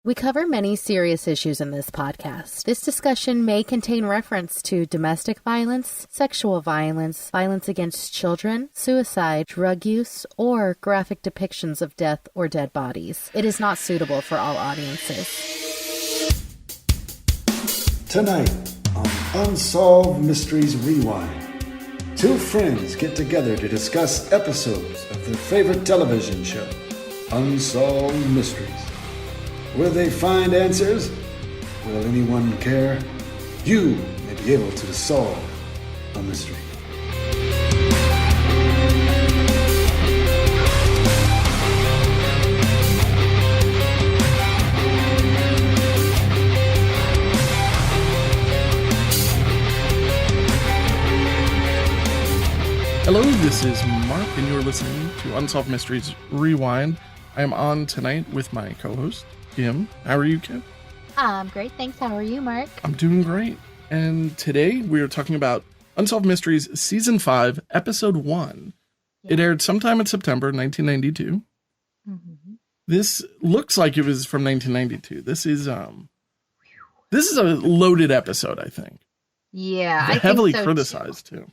We cover many serious issues in this podcast. This discussion may contain reference to domestic violence, sexual violence, violence against children, suicide, drug use, or graphic depictions of death or dead bodies. It is not suitable for all audiences. Tonight on Unsolved Mysteries Rewind, two friends get together to discuss episodes of their favorite television show, Unsolved Mysteries. Will they find answers? Will anyone care? You may be able to solve a mystery. Hello, this is Mark, and you're listening to Unsolved Mysteries Rewind. I am on tonight with my co-host, Kim. How are you, Kim? Great, thanks. How are you, Mark? I'm doing great. And today we are talking about Unsolved Mysteries Season 5, Episode 1. Yeah. It aired sometime in September 1992. Mm-hmm. This looks like it was from 1992. This is a loaded episode, I think. Yeah, I heavily think so criticized too.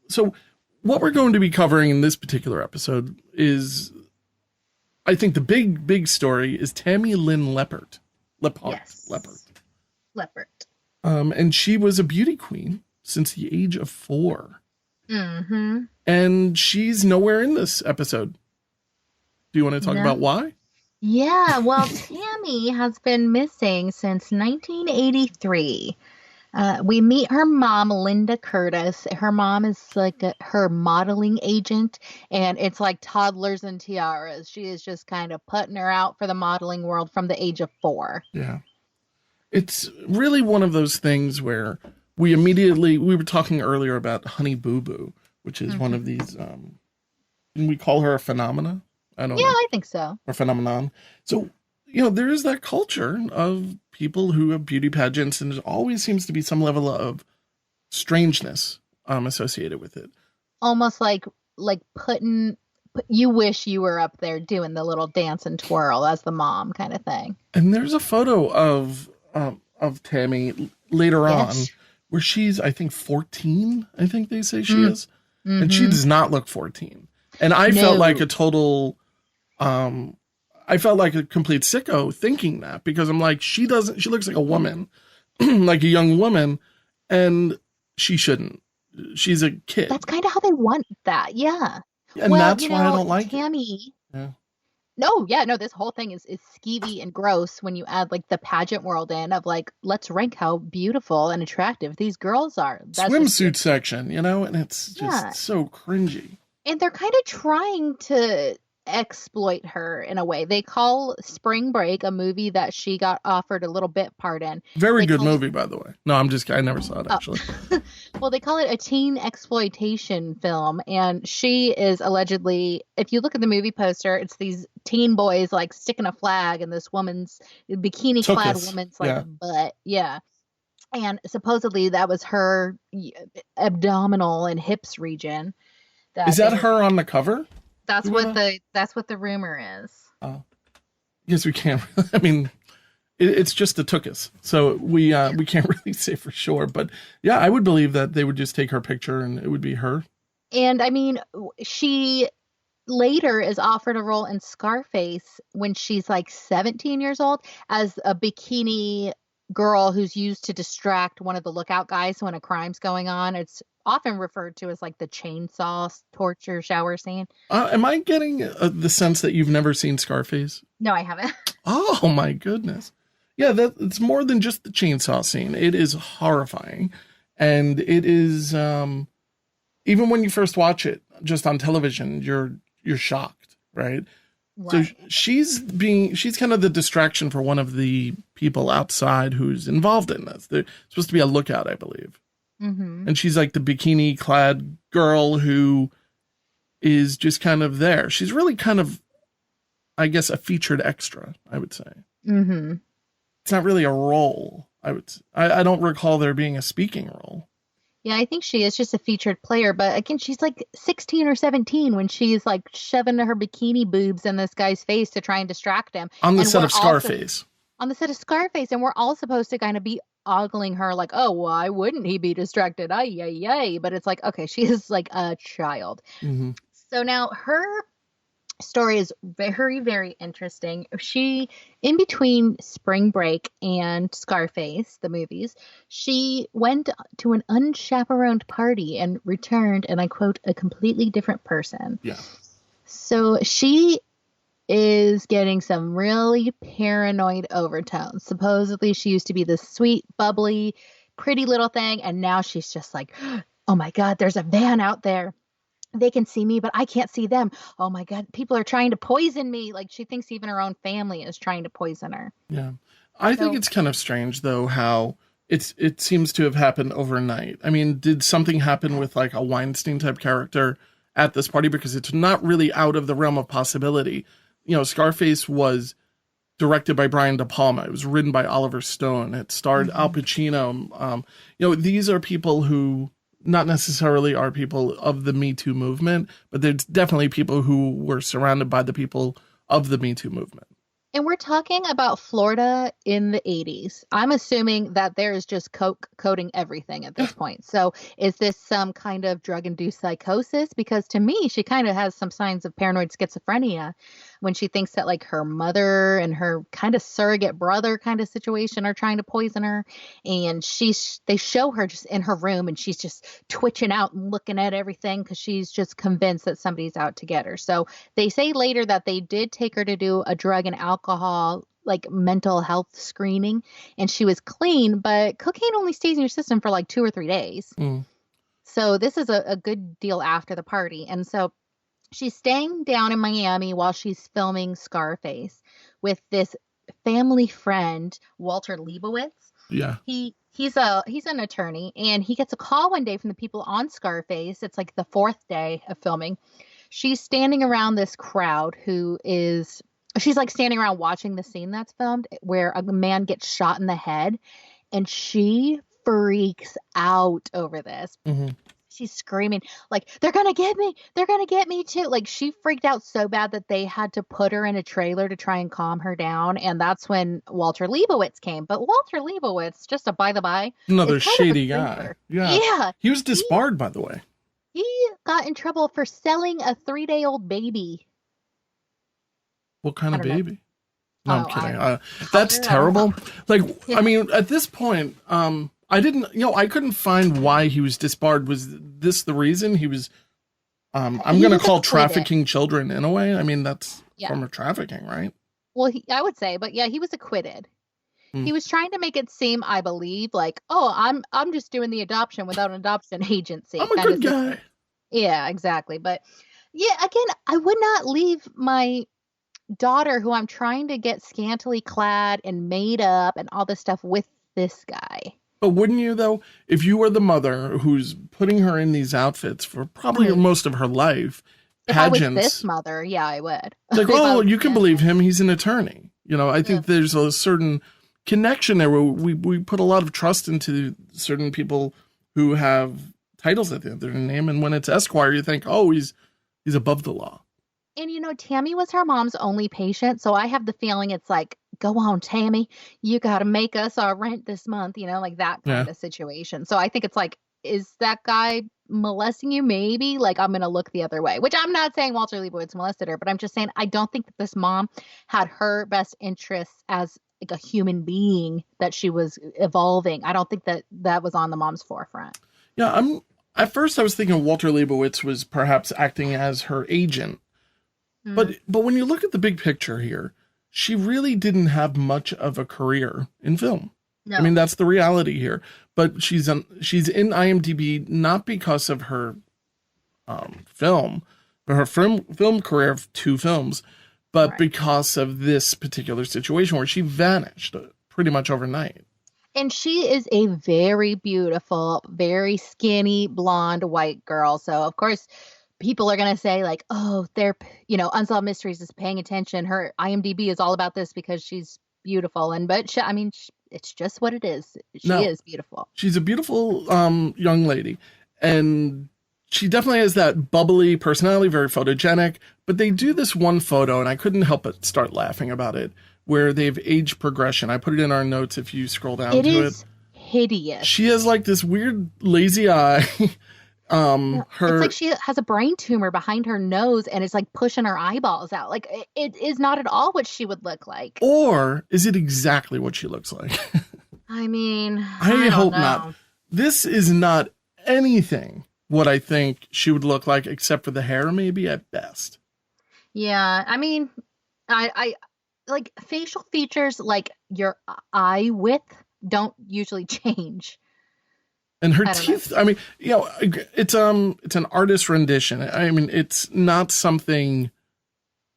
So what we're going to be covering in this particular episode is, I think the big story is Tammy Lynn Leppert. Leppert. And she was a beauty queen since the age of 4. Mm-hmm. And she's nowhere in this episode. Do you want to talk about why? Yeah, well, Tammy has been missing since 1983. We meet her mom, Linda Curtis. Her mom is like her modeling agent, and it's like toddlers and tiaras. She is just kind of putting her out for the modeling world from the age of 4. Yeah. It's really one of those things where we were talking earlier about Honey Boo Boo, which is one of these, can we call her a phenomena? I don't know. Yeah, I think so. Or phenomenon. So, there is that culture of people who have beauty pageants, and there always seems to be some level of strangeness associated with it. Almost like you wish you were up there doing the little dance and twirl as the mom kind of thing. And there's a photo of Tammy later on where she's, I think, 14, I think they say she is. Mm-hmm. And she does not look 14. And I felt like a total... I felt like a complete sicko thinking that, because I'm like, she looks like a woman, like a young woman, and she shouldn't. She's a kid. That's kind of how they want that. Yeah. And that's why I don't like Tammy. Yeah. No, this whole thing is skeevy and gross when you add like the pageant world in of like, let's rank how beautiful and attractive these girls are. That's swimsuit section, and it's just so cringy. And they're kind of trying to exploit her in a way. They call Spring Break a movie that she got offered a little bit part in. Very good movie, by the way. No, I never saw it, actually. Well, they call it a teen exploitation film, and she is allegedly, if you look at the movie poster, it's these teen boys like sticking a flag in this woman's bikini-clad woman's butt. Yeah. And supposedly that was her abdominal and hips region. Is that her on the cover? That's what the rumor is. Oh, yes, we can't. I mean, it's just the tuchus, so we can't really say for sure. But yeah, I would believe that they would just take her picture and it would be her. And I mean, she later is offered a role in Scarface when she's like 17 years old as a bikini girl who's used to distract one of the lookout guys when a crime's going on. It's often referred to as like the chainsaw torture shower scene. Am I getting the sense that you've never seen Scarface? No, I haven't. Oh my goodness. Yeah, it's more than just the chainsaw scene. It is horrifying. And it is, even when you first watch it just on television, you're shocked, right? So she's kind of the distraction for one of the people outside who's involved in this. They're supposed to be a lookout, I believe. Mm-hmm. And she's like the bikini clad girl who is just kind of there. She's really kind of, I guess, a featured extra, I would say. Mm-hmm. It's not really a role. I don't recall there being a speaking role. Yeah, I think she is just a featured player, but again, she's like 16 or 17 when she's like shoving her bikini boobs in this guy's face to try and distract him. On the And set we're of also Scarface. on the set of Scarface, and we're all supposed to kind of be ogling her like, oh, why wouldn't he be distracted? Ay, ay, ay. But it's like, okay, she is like a child. Hmm. So now her story is very, very interesting. She, in between Spring Break and Scarface, the movies, she went to an unchaperoned party and returned, and I quote, a completely different person. Yeah. So she is getting some really paranoid overtones. Supposedly, she used to be this sweet, bubbly, pretty little thing, and now she's just like, oh my God, there's a van out there. They can see me, but I can't see them. Oh my God, people are trying to poison me. Like she thinks even her own family is trying to poison her. Yeah. I think it's kind of strange though how it seems to have happened overnight. I mean, did something happen with like a Weinstein type character at this party? Because it's not really out of the realm of possibility. You know, Scarface was directed by Brian De Palma. It was written by Oliver Stone. It starred Al Pacino. You know, these are people who not necessarily are people of the Me Too movement, but there's definitely people who were surrounded by the people of the Me Too movement. And we're talking about Florida in the 80s. I'm assuming that there is just coke coating everything at this point. So is this some kind of drug-induced psychosis? Because to me, she kind of has some signs of paranoid schizophrenia when she thinks that like her mother and her kind of surrogate brother kind of situation are trying to poison her. And they show her just in her room and she's just twitching out and looking at everything because she's just convinced that somebody's out to get her. So they say later that they did take her to do a drug and alcohol like mental health screening and she was clean, but cocaine only stays in your system for like 2 or 3 days. So this is a good deal after the party. And so she's staying down in Miami while she's filming Scarface with this family friend, Walter Leibowitz. Yeah. He's an attorney, and he gets a call one day from the people on Scarface. It's like the 4th day of filming. She's standing around this crowd she's like standing around watching the scene that's filmed where a man gets shot in the head, and she freaks out over this. She's screaming like, they're going to get me. They're going to get me too. Like she freaked out so bad that they had to put her in a trailer to try and calm her down. And that's when Walter Leibowitz came. But Walter Leibowitz, just a by the by, another shady guy. Yeah. He was disbarred, by the way. He got in trouble for selling a 3-day-old baby. What kind of baby? No, I'm kidding. That's terrible. Like, I mean, at this point, I couldn't find why he was disbarred. Was this the reason he was, I'm going to call trafficking children in a way? I mean, that's a form of trafficking, right? Well, I would say, but yeah, he was acquitted. He was trying to make it seem, I believe, like, oh, I'm just doing the adoption without an adoption agency. I'm a good guy. Yeah, exactly. But yeah, again, I would not leave my daughter who I'm trying to get scantily clad and made up and all this stuff with this guy. But wouldn't you, though, if you were the mother who's putting her in these outfits for probably most of her life, pageants. If I was this mother, yeah, I would. Like, oh, you can believe him. He's an attorney. You know, I think there's a certain connection there where we put a lot of trust into certain people who have titles at the end of their name. And when it's Esquire, you think, oh, he's above the law. And, you know, Tammy was her mom's only patient. So I have the feeling it's like, go on, Tammy, you got to make us our rent this month, you know, like that kind of situation. So I think it's like, is that guy molesting you? Maybe. Like, I'm going to look the other way, which I'm not saying Walter Leibowitz molested her, but I'm just saying I don't think that this mom had her best interests as like a human being that she was evolving. I don't think that was on the mom's forefront. Yeah, at first I was thinking Walter Leibowitz was perhaps acting as her agent. But when you look at the big picture here, she really didn't have much of a career in film. No. I mean, that's the reality here. But she's in IMDb not because of her film, but her film career of 2 films, but because of this particular situation where she vanished pretty much overnight. And she is a very beautiful, very skinny, blonde, white girl. So, of course, people are going to say like, oh, Unsolved Mysteries is paying attention. Her IMDb is all about this because she's beautiful. But it's just what it is. She No. is beautiful. She's a beautiful young lady, and she definitely has that bubbly personality, very photogenic. But they do this one photo, and I couldn't help but start laughing about it, where they've age progression. I put it in our notes if you scroll down to it. It is hideous. She has like this weird lazy eye. It's like she has a brain tumor behind her nose, and it's like pushing her eyeballs out. Like it is not at all what she would look like. Or is it exactly what she looks like? I mean, I hope not. This is not anything what I think she would look like, except for the hair, maybe at best. Yeah, I mean, I like facial features, like your eye width, don't usually change. And her teeth, I mean, you know, it's an artist rendition. I mean, it's not something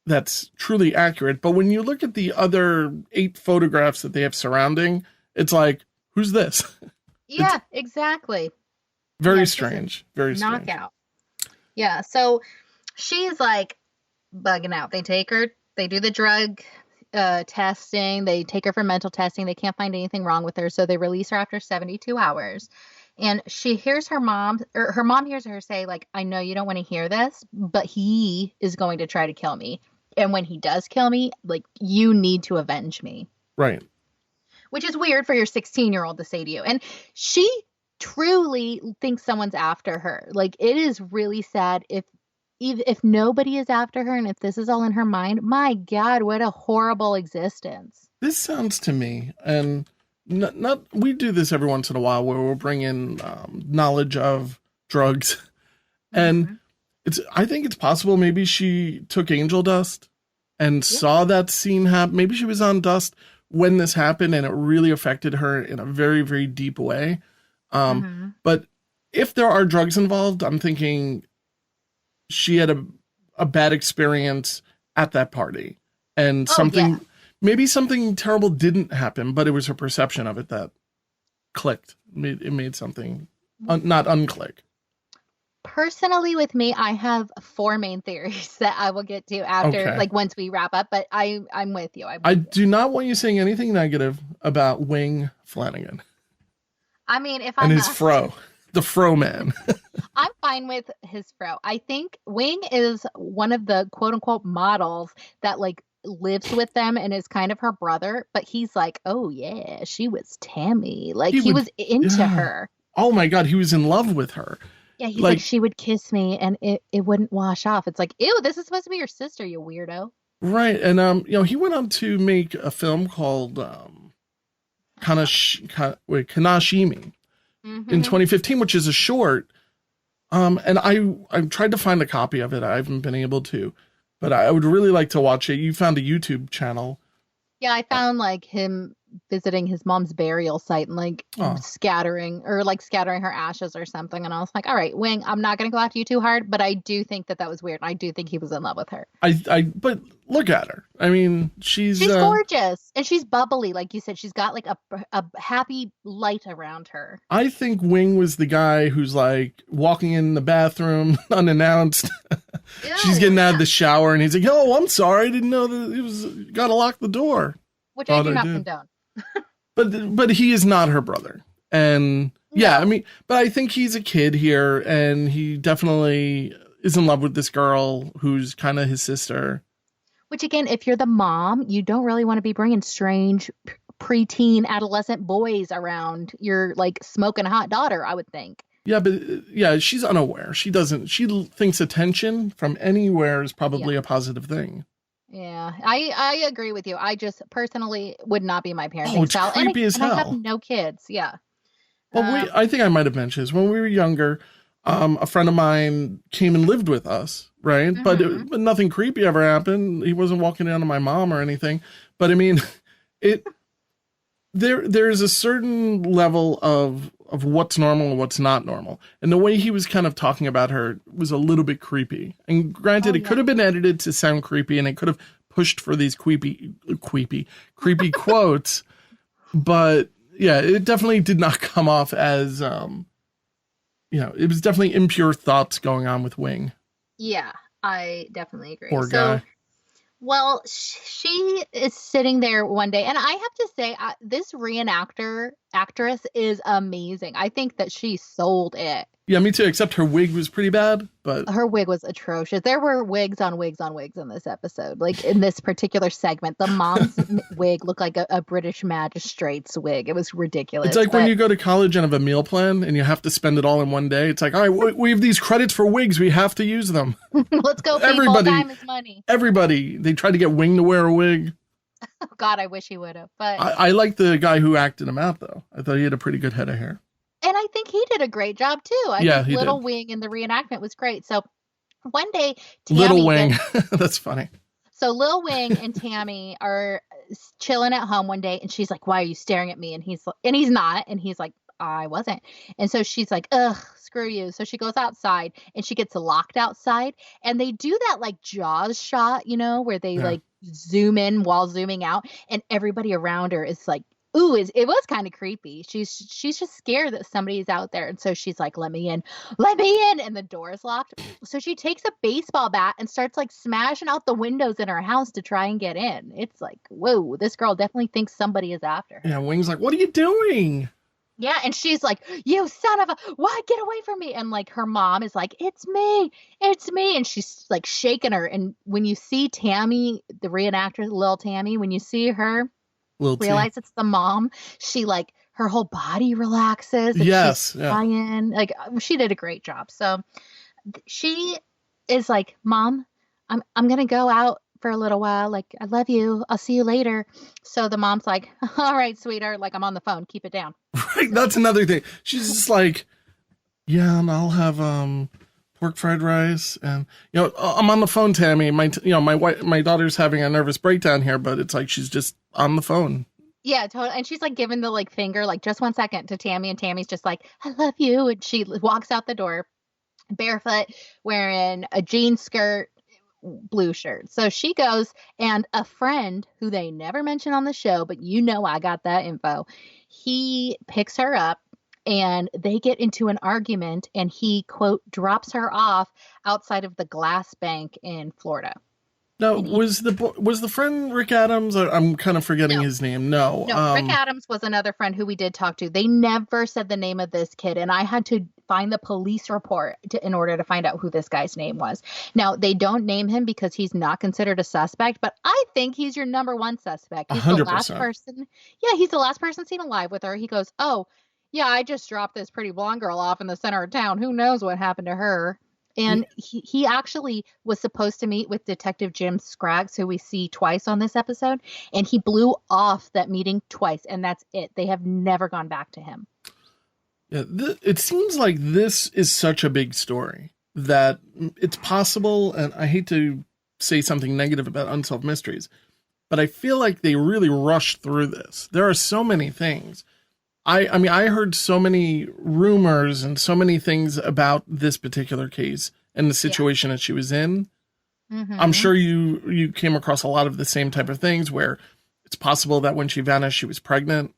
that's truly accurate. But when you look at the other 8 photographs that they have surrounding, it's like, who's this? Yeah, exactly. Very strange. Very strange. Knockout. Yeah, so she's like bugging out. They take her, they do the drug testing, they take her for mental testing. They can't find anything wrong with her, so they release her after 72 hours. And she hears her mom, or her mom hears her say, like, I know you don't want to hear this, but he is going to try to kill me. And when he does kill me, like, you need to avenge me. Right. Which is weird for your 16-year-old to say to you. And she truly thinks someone's after her. Like, it is really sad if nobody is after her and if this is all in her mind. My God, what a horrible existence. This sounds to me, and not we do this every once in a while, where we'll bring in knowledge of drugs, and I think it's possible maybe she took angel dust and saw that scene happen. Maybe she was on dust when this happened, and it really affected her in a very, very deep way. But if there are drugs involved, I'm thinking she had a bad experience at that party, and maybe something terrible didn't happen, but it was her perception of it that clicked. It made something not unclick. Personally, with me, I have 4 main theories that I will get to after, like once we wrap up. But I'm with you. I do not want you saying anything negative about Wing Flanagan. I mean, if I'm his fro, the fro man. I'm fine with his fro. I think Wing is one of the quote unquote models that like lives with them and is kind of her brother, but he's like, oh yeah, she was Tammy. Like he was into her. Oh my God, he was in love with her. Yeah, he's like, she would kiss me and it wouldn't wash off. It's like, ew, this is supposed to be your sister, you weirdo. Right. And you know, he went on to make a film called Kanashimi in 2015, which is a short. And I tried to find a copy of it. I haven't been able to, but I would really like to watch it. You found a YouTube channel. Yeah, I found like him visiting his mom's burial site and like scattering her ashes or something. And I was like, all right, Wing, I'm not going to go after you too hard, but I do think that was weird. I do think he was in love with her. But look at her. I mean, she's gorgeous and she's bubbly. Like you said, she's got like a happy light around her. I think Wing was the guy who's like walking in the bathroom unannounced. She's getting out of the shower and he's like, oh, I'm sorry. I didn't know that it was got to lock the door. Which I do not condone. But he is not her brother. And I mean, but I think he's a kid here and he definitely is in love with this girl who's kind of his sister. Which again, if you're the mom, you don't really want to be bringing strange preteen adolescent boys around your like smoking hot daughter, I would think. Yeah, but she's unaware. She thinks attention from anywhere is probably a positive thing. Yeah, I agree with you. I just personally would not be my parenting style. Creepy as hell. I have no kids. Yeah. Well, I think I might have mentioned this when we were younger. A friend of mine came and lived with us, right? Mm-hmm. But nothing creepy ever happened. He wasn't walking down to my mom or anything. But I mean, there's a certain level of what's normal and what's not normal. And the way he was kind of talking about her was a little bit creepy. And granted, it could have been edited to sound creepy and it could have pushed for these creepy quotes. But yeah, it definitely did not come off as, it was definitely impure thoughts going on with Wing. Yeah, I definitely agree. Poor guy. Well, she is sitting there one day, and I have to say, this actress is amazing. I think that she sold it. Yeah, me too, except her wig was pretty bad, but Her wig was atrocious. There were wigs on wigs on wigs in this episode. Like in this particular segment, the mom's wig looked like a British magistrate's wig. It was ridiculous. it's like when you go to college and have a meal plan and you have to spend it all in one day. It's like, all right, we have these credits for wigs. We have to use them. Let's go, people. Everybody, Time is money. everybody. They tried to get Wing to wear a wig. Oh, God, I wish he would have. But I like the guy who acted him out, though. I thought he had a pretty good head of hair. and I think he did a great job too. I Yeah, think he Little did. Wing in the reenactment was great. So one day, Tammy Little Wing. That's funny. So Lil Wing and Tammy are chilling at home one day, and she's like, "Why are you staring at me?" And he's not, and he's like, "I wasn't." And so she's like, "Ugh, screw you." So she goes outside, and she gets locked outside, and they do that like Jaws shot, where they like zoom in while zooming out, and everybody around her is like, ooh, it was kind of creepy. She's just scared that somebody's out there. And so she's like, let me in, and the door is locked. So she takes a baseball bat and starts like smashing out the windows in her house to try and get in. It's like, whoa, this girl definitely thinks somebody is after her. Yeah, Wing's like, what are you doing? Yeah, and she's like, you son of a, what? Get away from me. And like her mom is like, it's me. And she's like shaking her. And when you see Tammy, the reenactor, Lil Tammy, when you see her, realize it's the mom, she like her whole body relaxes and she's crying. Like she did a great job. So she is like, Mom, I'm gonna go out for a little while, like I love you, I'll see you later. So the mom's like, all right, sweetheart, like I'm on the phone, keep it down. Right, that's another thing. She's just like, yeah, and I'll have pork fried rice, and I'm on the phone, Tammy. My daughter's having a nervous breakdown here, but it's like she's just on the phone. Yeah, totally. And she's like giving the like finger, like just 1 second to Tammy, and Tammy's just like, I love you. And she walks out the door barefoot, wearing a jean skirt, blue shirt. So she goes, and a friend who they never mention on the show, but I got that info. He picks her up and they get into an argument, and he, quote, drops her off outside of the Glass Bank in Florida. No, was the friend Rick Adams? I'm kind of forgetting his name. No, Rick Adams was another friend who we did talk to. They never said the name of this kid, and I had to find the police report in order to find out who this guy's name was. Now, they don't name him because he's not considered a suspect, but I think he's your number one suspect. He's 100%. the last person. Yeah, he's the last person seen alive with her. He goes, oh, yeah, I just dropped this pretty blonde girl off in the center of town. Who knows what happened to her? And he actually was supposed to meet with Detective Jim Scraggs, who we see twice on this episode, and he blew off that meeting twice, and that's it. They have never gone back to him. Yeah, it seems like this is such a big story that it's possible, and I hate to say something negative about Unsolved Mysteries, but I feel like they really rushed through this. There are so many things. I mean, I heard so many rumors and so many things about this particular case and the situation that she was in. Mm-hmm. I'm sure you came across a lot of the same type of things where it's possible that when she vanished, she was pregnant.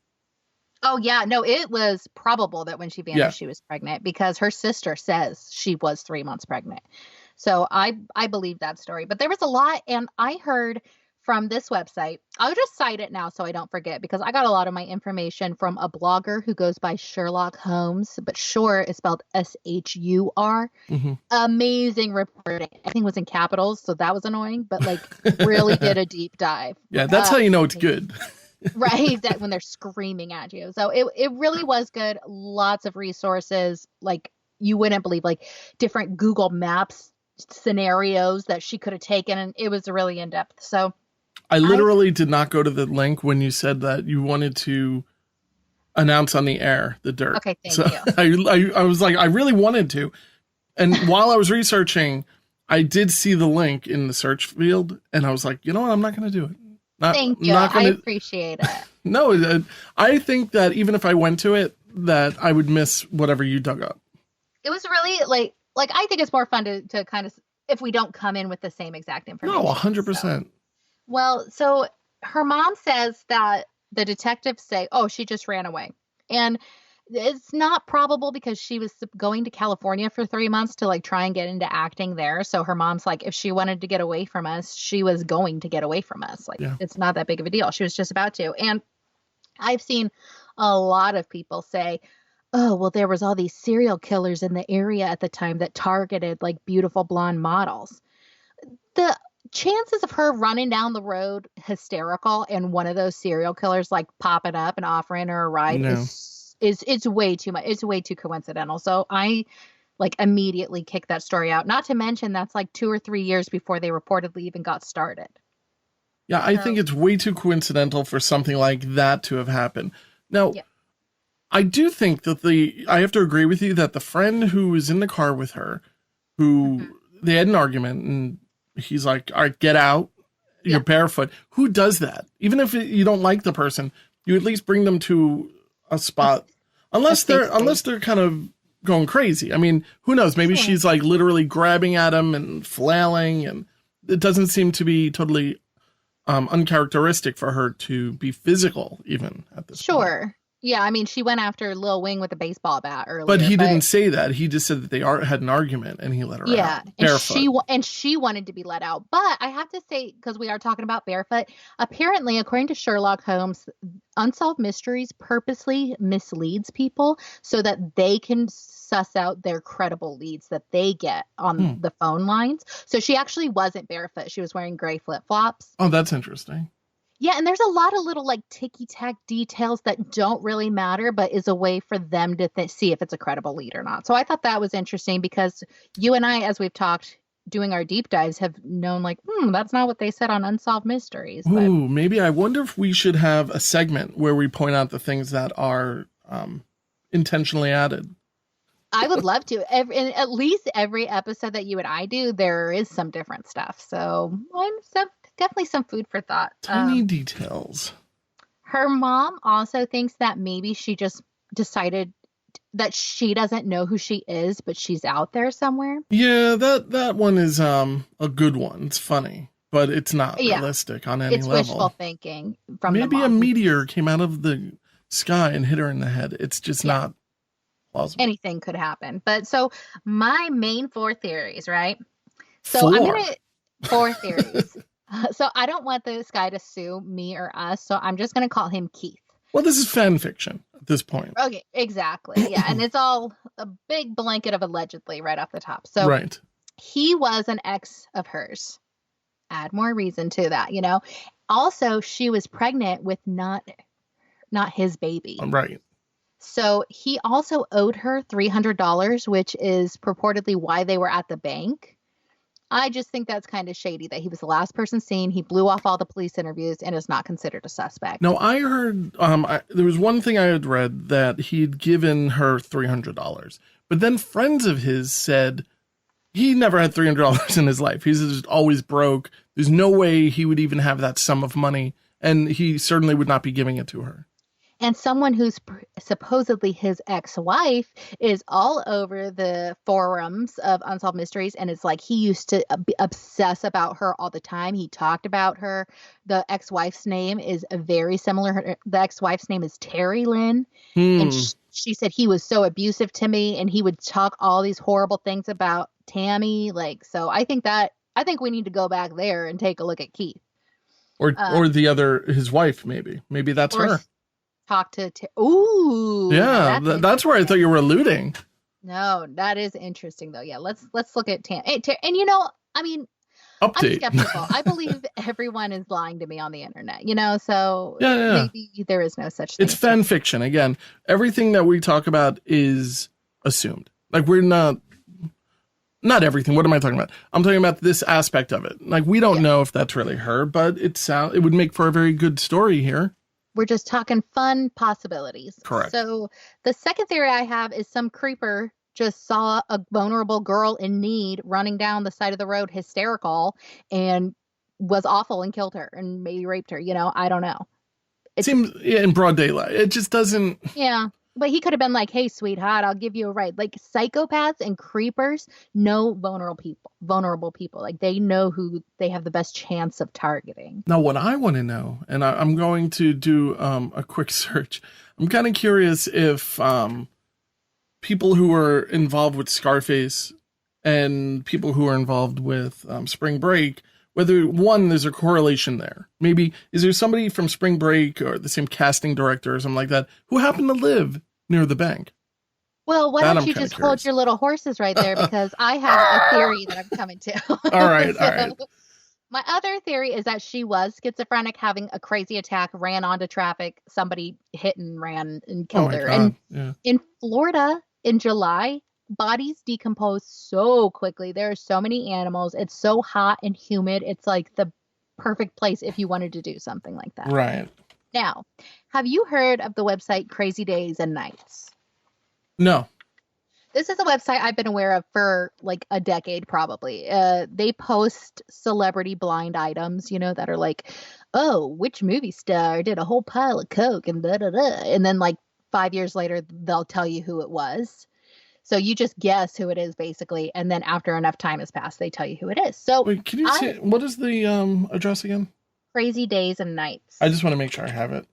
Oh, yeah. No, it was probable that when she vanished, she was pregnant because her sister says she was 3 months pregnant. So I believe that story. But there was a lot, and I heard from this website. I'll just cite it now so I don't forget, because I got a lot of my information from a blogger who goes by Sherlock Holmes, but Shur is spelled Shur. Mm-hmm. Amazing reporting. Everything was in capitals, so that was annoying, but like really did a deep dive. Yeah, that's how you know it's good. Right, that when they're screaming at you. So it really was good. Lots of resources, like you wouldn't believe, like different Google Maps scenarios that she could have taken, and it was really in depth. So I literally did not go to the link when you said that you wanted to announce on the air the dirt. Okay, thank you. I was like, I really wanted to. And while I was researching, I did see the link in the search field, and I was like, you know what? I'm not going to do it. Thank you. I appreciate it. No, I think that even if I went to it, that I would miss whatever you dug up. It was really like I think it's more fun to kind of, if we don't come in with the same exact information. No, 100%. Well, so her mom says that the detectives say, oh, she just ran away. And It's not probable because she was going to California for 3 months to like try and get into acting there. So her mom's like, if she wanted to get away from us, she was going to get away from us. Like, Yeah. it's not that big of a deal. She was just about to. And I've seen a lot of people say, oh, well, there was all these serial killers in the area at the time that targeted like beautiful blonde models. The chances of her running down the road hysterical and one of those serial killers like popping up and offering her a ride No. is it's way too much. It's way too coincidental. So I like immediately kicked that story out. Not to mention that's like 2 or 3 years before they reportedly even got started. Yeah, I think it's way too coincidental for something like that to have happened. Now, Yeah. I do think that I have to agree with you that the friend who was in the car with her, who they had an argument and he's like, all right, get out. You're barefoot. Who does that? Even if you don't like the person, you at least bring them to a spot, unless they're kind of going crazy. I mean, who knows? Maybe she's like literally grabbing at him and flailing, and it doesn't seem to be totally uncharacteristic for her to be physical even at this point. Sure. Yeah, I mean, she went after Lil Wing with a baseball bat earlier. But he didn't say that. He just said that they had an argument, and he let her out. Yeah, Barefoot. and she wanted to be let out. But I have to say, because we are talking about barefoot, apparently, according to Sherlock Holmes, Unsolved Mysteries purposely misleads people so that they can suss out their credible leads that they get on the phone lines. So she actually wasn't barefoot. She was wearing gray flip-flops. Oh, that's interesting. Yeah, and there's a lot of little like ticky-tack details that don't really matter, but is a way for them to see if it's a credible lead or not. So I thought that was interesting because you and I, as we've talked, doing our deep dives, have known like, that's not what they said on Unsolved Mysteries. But Ooh, maybe I wonder if we should have a segment where we point out the things that are intentionally added. I would love to. In at least every episode that you and I do, there is some different stuff. So definitely some food for thought. Tiny details. Her mom also thinks that maybe she just decided that she doesn't know who she is, but she's out there somewhere. Yeah, that one is a good one. It's funny, but it's not realistic on any level. It's wishful thinking from maybe the a mom. meteor came out of the sky and hit her in the head. It's just not plausible. Anything could happen. But so my main 4 theories, right? So 4? I'm going to 4 theories. So I don't want this guy to sue me or us, so I'm just going to call him Keith. Well, this is fan fiction at this point. Okay, exactly. Yeah, and it's all a big blanket of allegedly right off the top. So he was an ex of hers. Add more reason to that, you know. Also, she was pregnant with not his baby. Right. So he also owed her $300, which is purportedly why they were at the bank. I just think that's kind of shady that he was the last person seen. He blew off all the police interviews and is not considered a suspect. No, I heard there was one thing I had read that he'd given her $300, but then friends of his said he never had $300 in his life. He's just always broke. There's no way he would even have that sum of money, and he certainly would not be giving it to her. And someone who's supposedly his ex-wife is all over the forums of Unsolved Mysteries. And it's like he used to obsess about her all the time. He talked about her. The ex-wife's name is very similar. The ex-wife's name is Tammy Lynn. And she said he was so abusive to me. And he would talk all these horrible things about Tammy. Like, so I think we need to go back there and take a look at Keith. Or his wife, maybe. Maybe that's her. Talk to ooh, yeah, that's where I thought you were alluding. No, that is interesting though. Yeah, let's look at Tam. And you know, I mean, update. I'm skeptical. I believe everyone is lying to me on the internet. You know, so maybe there is no such thing. It's fan fiction. Again, everything that we talk about is assumed. Like we're not everything. What am I talking about? I'm talking about this aspect of it. Like we don't know if that's really her, but it would make for a very good story here. We're just talking fun possibilities. Correct. So the second theory I have is some creeper just saw a vulnerable girl in need running down the side of the road hysterical and was awful and killed her and maybe raped her. You know, I don't know. It seems in broad daylight. It just doesn't. Yeah. But he could have been like, hey, sweetheart, I'll give you a ride. Like psychopaths and creepers know vulnerable people. Like they know who they have the best chance of targeting. Now, what I want to know, and I'm going to do a quick search. I'm kind of curious if people who are involved with Scarface and people who are involved with Spring Break, whether, one, there's a correlation there. Maybe, is there somebody from Spring Break or the same casting director or something like that who happened to live near the bank? Well, why don't you just hold your little horses right there, because I have a theory that I'm coming to. All right, all right. My other theory is that she was schizophrenic, having a crazy attack, ran onto traffic, somebody hit and ran and killed her. God. And in Florida in July, bodies decompose so quickly. There are so many animals. It's so hot and humid. It's like the perfect place if you wanted to do something like that. Right. Now, have you heard of the website Crazy Days and Nights? No. This is a website I've been aware of for like a decade, probably. They post celebrity blind items, that are like, oh, which movie star did a whole pile of coke and da da da. And then like 5 years later, they'll tell you who it was. So you just guess who it is, basically. And then after enough time has passed, they tell you who it is. So wait, can you say, what is the address again? Crazy Days and Nights. I just want to make sure I have it.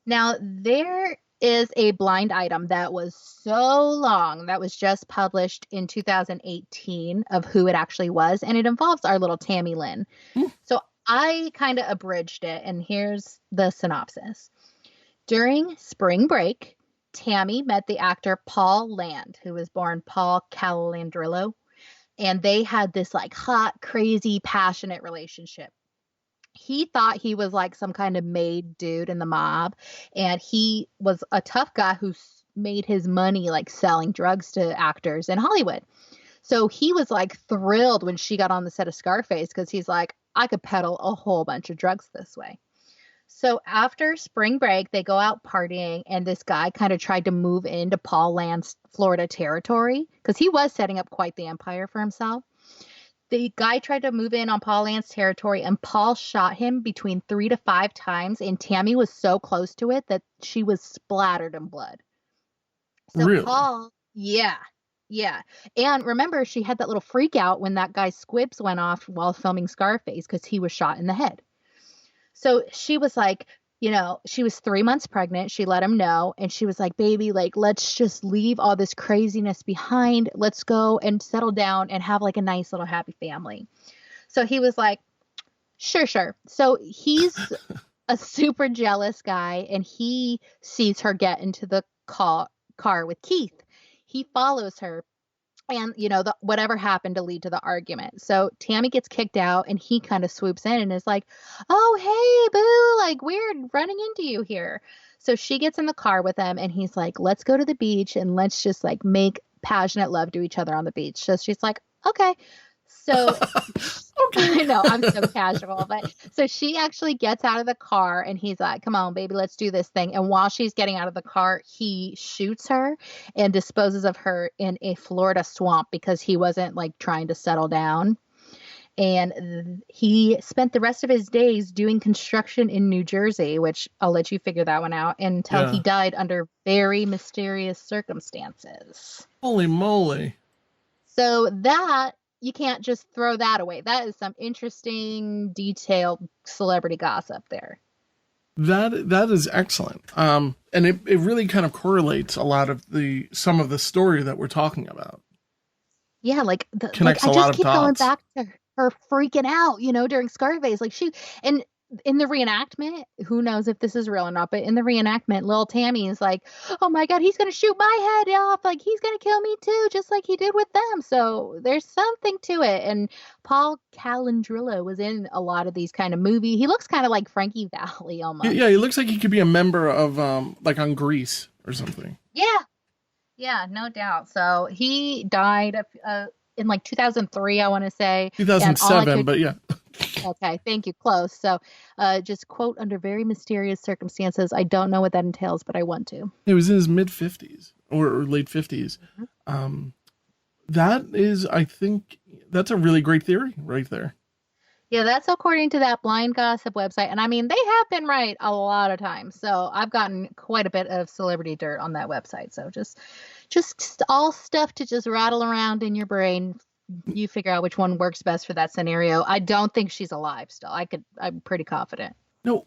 Now, there is a blind item that was so long, that was just published in 2018, of who it actually was, and it involves our little Tammy Lynn. So I kind of abridged it, and here's the synopsis. During spring break, Tammy met the actor Paul Land, who was born Paul Calandrillo, and they had this like hot, crazy, passionate relationship. He thought he was like some kind of made dude in the mob, and he was a tough guy who made his money like selling drugs to actors in Hollywood. So he was like thrilled when she got on the set of Scarface, because he's like, I could peddle a whole bunch of drugs this way. So after spring break, they go out partying, and this guy kind of tried to move into Paul Land's Florida territory, because he was setting up quite the empire for himself. The guy tried to move in on Paul Land's territory, and Paul shot him between 3 to 5 times, and Tammy was so close to it that she was splattered in blood. So really? Paul, yeah. And remember, she had that little freak out when that guy's squibs went off while filming Scarface, because he was shot in the head. So she was like, she was 3 months pregnant. She let him know. And she was like, baby, like, let's just leave all this craziness behind. Let's go and settle down and have like a nice little happy family. So he was like, sure. So he's a super jealous guy, and he sees her get into the car with Keith. He follows her. And, whatever happened to lead to the argument. So Tammy gets kicked out, and he kind of swoops in and is like, oh, hey, boo, like, we're running into you here. So she gets in the car with him, and he's like, let's go to the beach and let's just like make passionate love to each other on the beach. So she's like, okay. So okay. I know, I'm so casual, but so she actually gets out of the car, and he's like, come on, baby, let's do this thing. And while she's getting out of the car, he shoots her and disposes of her in a Florida swamp, because he wasn't like trying to settle down. And he spent the rest of his days doing construction in New Jersey, which I'll let you figure that one out, until he died under very mysterious circumstances. Holy moly. So that, you can't just throw that away. That is some interesting, detailed celebrity gossip there. That is excellent. And it really kind of correlates a lot of some of the story that we're talking about. Yeah, like connects a lot of dots. I just keep going back to her freaking out, during Scarface. Like and in the reenactment, who knows if this is real or not, but in the reenactment, little Tammy is like, oh my God, he's going to shoot my head off. Like, he's going to kill me too, just like he did with them. So there's something to it. And Paul Calandrillo was in a lot of these kind of movies. He looks kind of like Frankie Valli almost. Yeah, he looks like he could be a member of, like on Grease or something. Yeah, no doubt. So he died in like 2003, I want to say. 2007, but yeah. Okay, thank you. Close. So just quote, under very mysterious circumstances. I don't know what that entails, but I want to. It was in his mid-50s or late 50s. Mm-hmm. That is, I think, that's a really great theory right there. Yeah, that's according to that blind gossip website. And I mean, they have been right a lot of times. So I've gotten quite a bit of celebrity dirt on that website. So just all stuff to just rattle around in your brain. You figure out which one works best for that scenario. I don't think she's alive still. I'm pretty confident. No,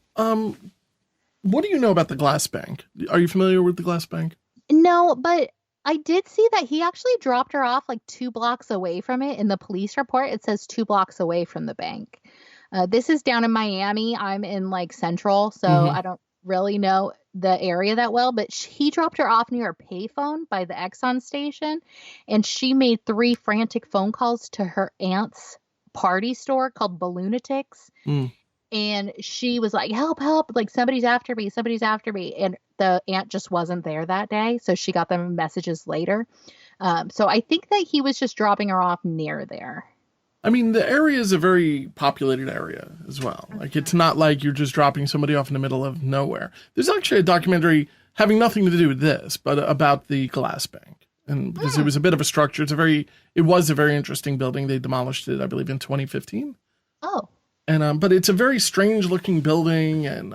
What do you know about the glass bank? Are you familiar with the glass bank? No, but I did see that he actually dropped her off like 2 blocks away from it. In the police report, it says 2 blocks away from the bank. This is down in Miami. I'm in like Central, so I don't really know the area that well, but he dropped her off near a payphone by the Exxon station, and she made 3 frantic phone calls to her aunt's party store called Balloonatics. And she was like, help, help, like somebody's after me, somebody's after me. And the aunt just wasn't there that day, so she got them messages later. So I think that he was just dropping her off near there. I mean, the area is a very populated area as well. Like, it's not like you're just dropping somebody off in the middle of nowhere. There's actually a documentary having nothing to do with this, but about the glass bank. And because it was a bit of a structure, it was a very interesting building. They demolished it, I believe, in 2015. Oh. And but it's a very strange looking building, and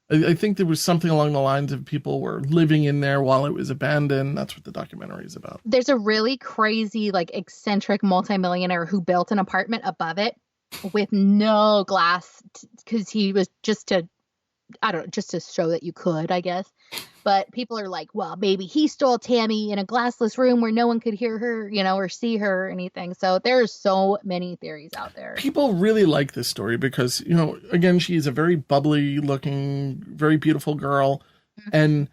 I think there was something along the lines of people were living in there while it was abandoned. That's what the documentary is about. There's a really crazy, like, eccentric multimillionaire who built an apartment above it with no glass because he was just to show that you could, I guess. But people are like, well, maybe he stole Tammy in a glassless room where no one could hear her, or see her or anything. So there's so many theories out there. People really like this story because, again, she is a very bubbly looking, very beautiful girl. And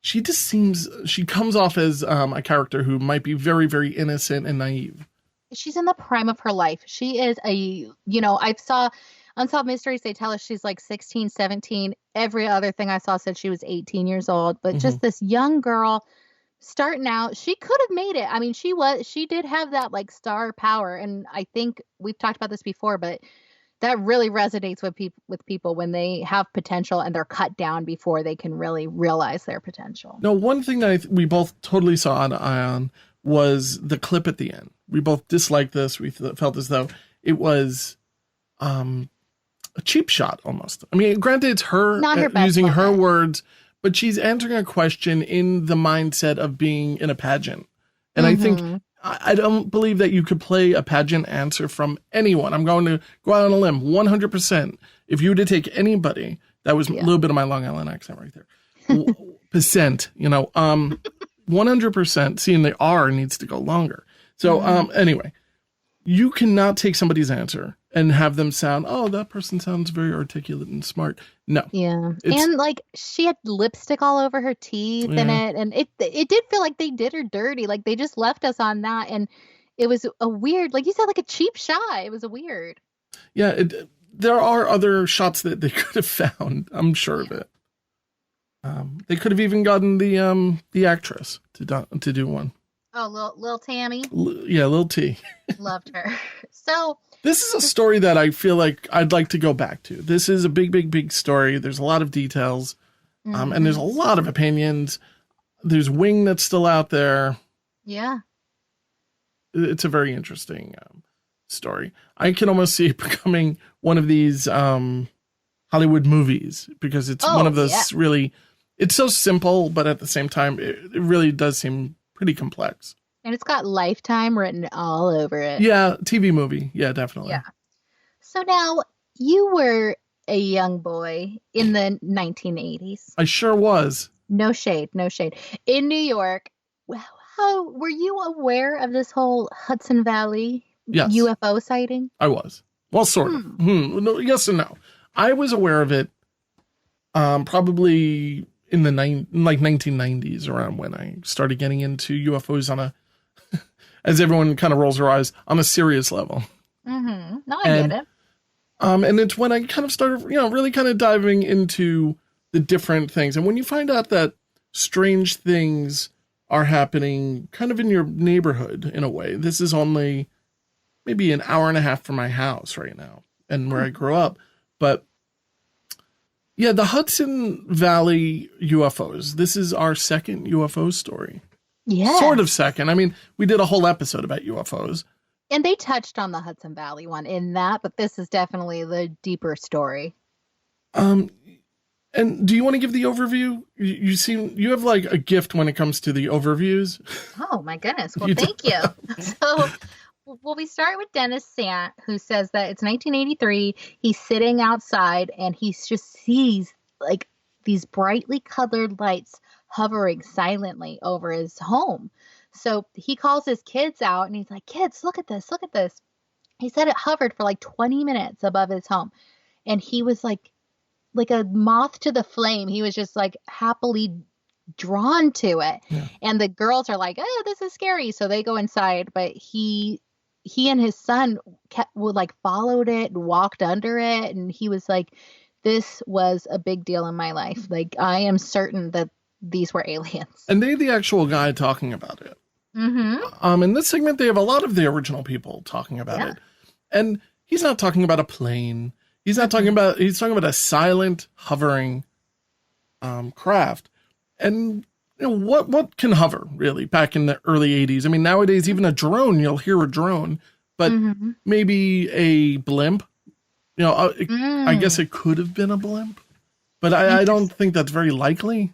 she comes off as a character who might be very, very innocent and naive. She's in the prime of her life. She is I saw Unsolved Mysteries, they tell us she's like 16, 17. Every other thing I saw said she was 18 years old. But just this young girl starting out, she could have made it. I mean, she did have that like star power. And I think we've talked about this before, but that really resonates with people when they have potential and they're cut down before they can really realize their potential. No, one thing that we both totally saw eye on was the clip at the end. We both disliked this. We felt as though it was a cheap shot almost. I mean, granted, it's her using her words, but she's answering a question in the mindset of being in a pageant. And I think, I don't believe that you could play a pageant answer from anyone. I'm going to go out on a limb, 100%. If you were to take anybody, that was a little bit of my Long Island accent right there. Percent, 100%, seeing the R needs to go longer. So anyway, you cannot take somebody's answer and have them sound, oh, that person sounds very articulate and smart. No. Yeah. And like she had lipstick all over her teeth in it. And it did feel like they did her dirty. Like they just left us on that. And it was a weird, like you said, like a cheap shot. It was a weird. Yeah. There are other shots that they could have found. I'm sure of it. They could have even gotten the actress to do one. Oh, little Tammy. Little T. Loved her. So this is a story that I feel like I'd like to go back to. This is a big, big, big story. There's a lot of details, and there's a lot of opinions. There's Wing that's still out there. Yeah. It's a very interesting story. I can almost see it becoming one of these Hollywood movies because it's one of those really, it's so simple, but at the same time, it really does seem pretty complex. And it's got Lifetime written all over it. Yeah, TV movie. Yeah, definitely. Yeah. So now you were a young boy in the 1980s. I sure was. No shade. In New York. How were you aware of this whole Hudson Valley UFO sighting? I was. Well, sort of. No, yes and no. I was aware of it probably in the 1990s, around when I started getting into UFOs on a, as everyone kind of rolls their eyes, on a serious level. No, I get it. And it's when I kind of started, really kind of diving into the different things. And when you find out that strange things are happening kind of in your neighborhood in a way, this is only maybe an hour and a half from my house right now and where I grew up. But yeah, the Hudson Valley UFOs. This is our second UFO story. Yeah. Sort of second. I mean, we did a whole episode about UFOs. And they touched on the Hudson Valley one in that, but this is definitely the deeper story. And do you want to give the overview? You have like a gift when it comes to the overviews. Oh my goodness. Well, thank you. So, we start with Dennis Sant, who says that it's 1983. He's sitting outside and he just sees like these brightly colored lights hovering silently over his home. So he calls his kids out and he's like, kids, look at this, look at this. He said it hovered for like 20 minutes above his home. And he was like a moth to the flame. He was just like happily drawn to it. Yeah. And the girls are like, oh, this is scary. So they go inside, but he and his son would like followed it and walked under it. And he was like, this was a big deal in my life. Like, I am certain that these were aliens. And they're the actual guy talking about it. Mm-hmm. In this segment, they have a lot of the original people talking about it. And he's not talking about a plane. He's not talking about, he's talking about a silent, hovering craft. And you know, what can hover, really, back in the early 80s? I mean, nowadays, even a drone, you'll hear a drone, but maybe a blimp. You know, I guess it could have been a blimp, but I don't think that's very likely.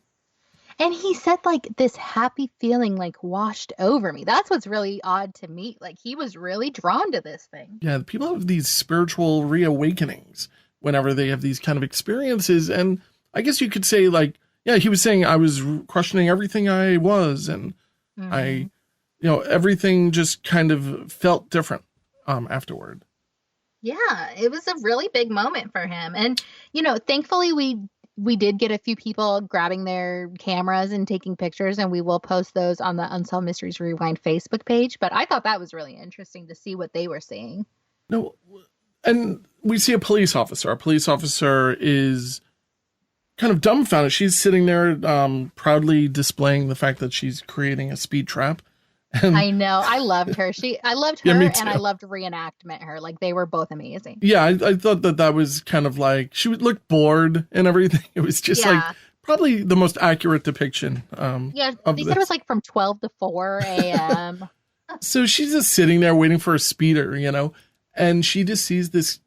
And he said, like, this happy feeling, like, washed over me. That's what's really odd to me. Like, he was really drawn to this thing. Yeah, people have these spiritual reawakenings whenever they have these kind of experiences. And I guess you could say, like, yeah, he was saying I was questioning everything I was. And I, you know, everything just kind of felt different afterward. Yeah, it was a really big moment for him. And, you know, thankfully we did get a few people grabbing their cameras and taking pictures, and we will post those on the Unsolved Mysteries Rewind Facebook page. But I thought that was really interesting to see what they were seeing. No, and we see a police officer. Our police officer is kind of dumbfounded. She's sitting there proudly displaying the fact that she's creating a speed trap. And I know. I loved her. I loved her, and I loved reenactment her. Like, they were both amazing. Yeah, I thought that was kind of like, she would look bored and everything. It was just like probably the most accurate depiction. They said it was like from 12 to 4 a.m. So she's just sitting there waiting for a speeder, you know, and she just sees this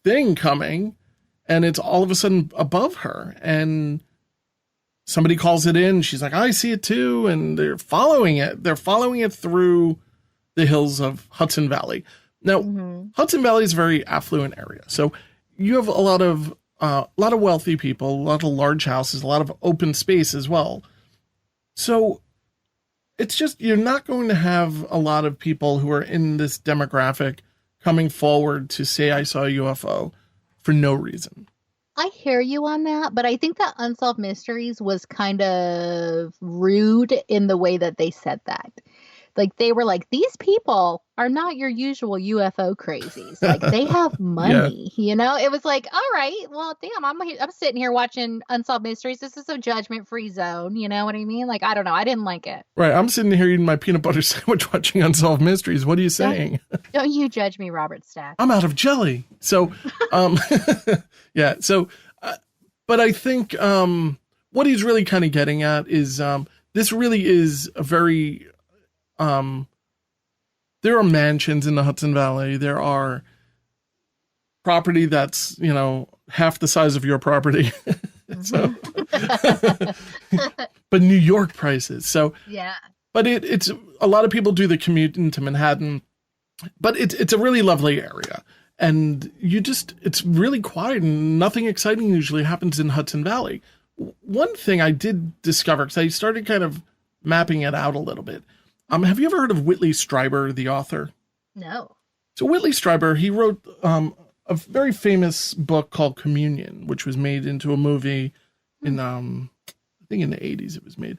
thing coming, and it's all of a sudden above her, and somebody calls it in. She's like, I see it too. And they're following it. They're following it through the hills of Hudson Valley. Now, Hudson Valley is a very affluent area. So you have a lot of wealthy people, a lot of large houses, a lot of open space as well. So it's just, you're not going to have a lot of people who are in this demographic coming forward to say, I saw a UFO for no reason. I hear you on that, but I think that Unsolved Mysteries was kind of rude in the way that they said that. Like, they were like, these people are not your usual UFO crazies. Like, they have money, you know? It was like, all right, well, damn, I'm sitting here watching Unsolved Mysteries. This is a judgment-free zone, you know what I mean? Like, I don't know. I didn't like it. Right. I'm sitting here eating my peanut butter sandwich watching Unsolved Mysteries. What are you saying? Don't you judge me, Robert Stack. I'm out of jelly. So, yeah. So, but I think what he's really kind of getting at is this really is a very... there are mansions in the Hudson Valley. There are property that's, you know, half the size of your property. So, but New York prices. So, yeah, but it's a lot of people do the commute into Manhattan, but it's a really lovely area. And it's really quiet and nothing exciting usually happens in Hudson Valley. One thing I did discover, because I started kind of mapping it out a little bit. Have you ever heard of Whitley Strieber, the author? No. So Whitley Strieber, he wrote a very famous book called Communion, which was made into a movie in, I think in the 80s it was made.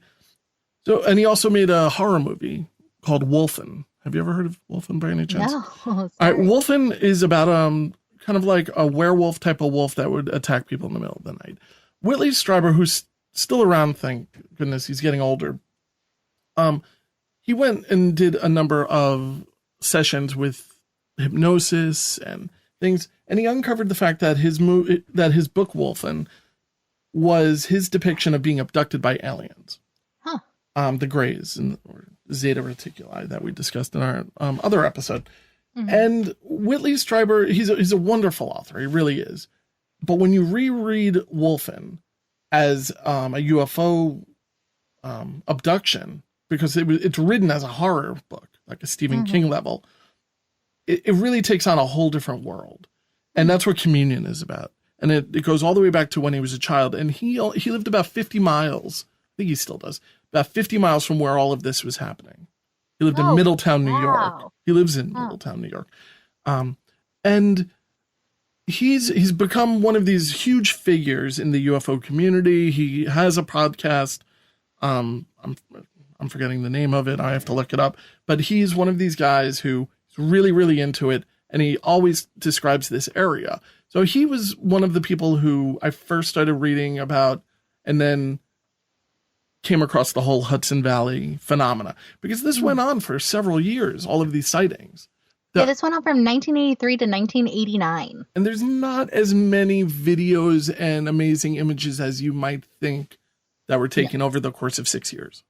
So, and he also made a horror movie called Wolfen. Have you ever heard of Wolfen by any chance? No. All right, Wolfen is about kind of like a werewolf type of wolf that would attack people in the middle of the night. Whitley Strieber, who's still around, thank goodness, he's getting older. He went and did a number of sessions with hypnosis and things, and he uncovered the fact that his book Wolfen was his depiction of being abducted by aliens. Huh. The Greys or Zeta Reticuli that we discussed in our other episode. Mm-hmm. And Whitley Strieber, he's a wonderful author. He really is. But when you reread Wolfen as a UFO abduction, because it's written as a horror book, like a Stephen King level, it really takes on a whole different world. And that's what Communion is about. And it goes all the way back to when he was a child. And he lived about 50 miles. I think he still does. About 50 miles from where all of this was happening. He lived in Middletown, New York. He lives in Middletown, New York. And he's become one of these huge figures in the UFO community. He has a podcast. I'm forgetting the name of it. I have to look it up. But he's one of these guys who is really, really into it. And he always describes this area. So he was one of the people who I first started reading about and then came across the whole Hudson Valley phenomena. Because this went on for several years, all of these sightings. Yeah, this went on from 1983 to 1989. And there's not as many videos and amazing images as you might think that were taken over the course of 6 years.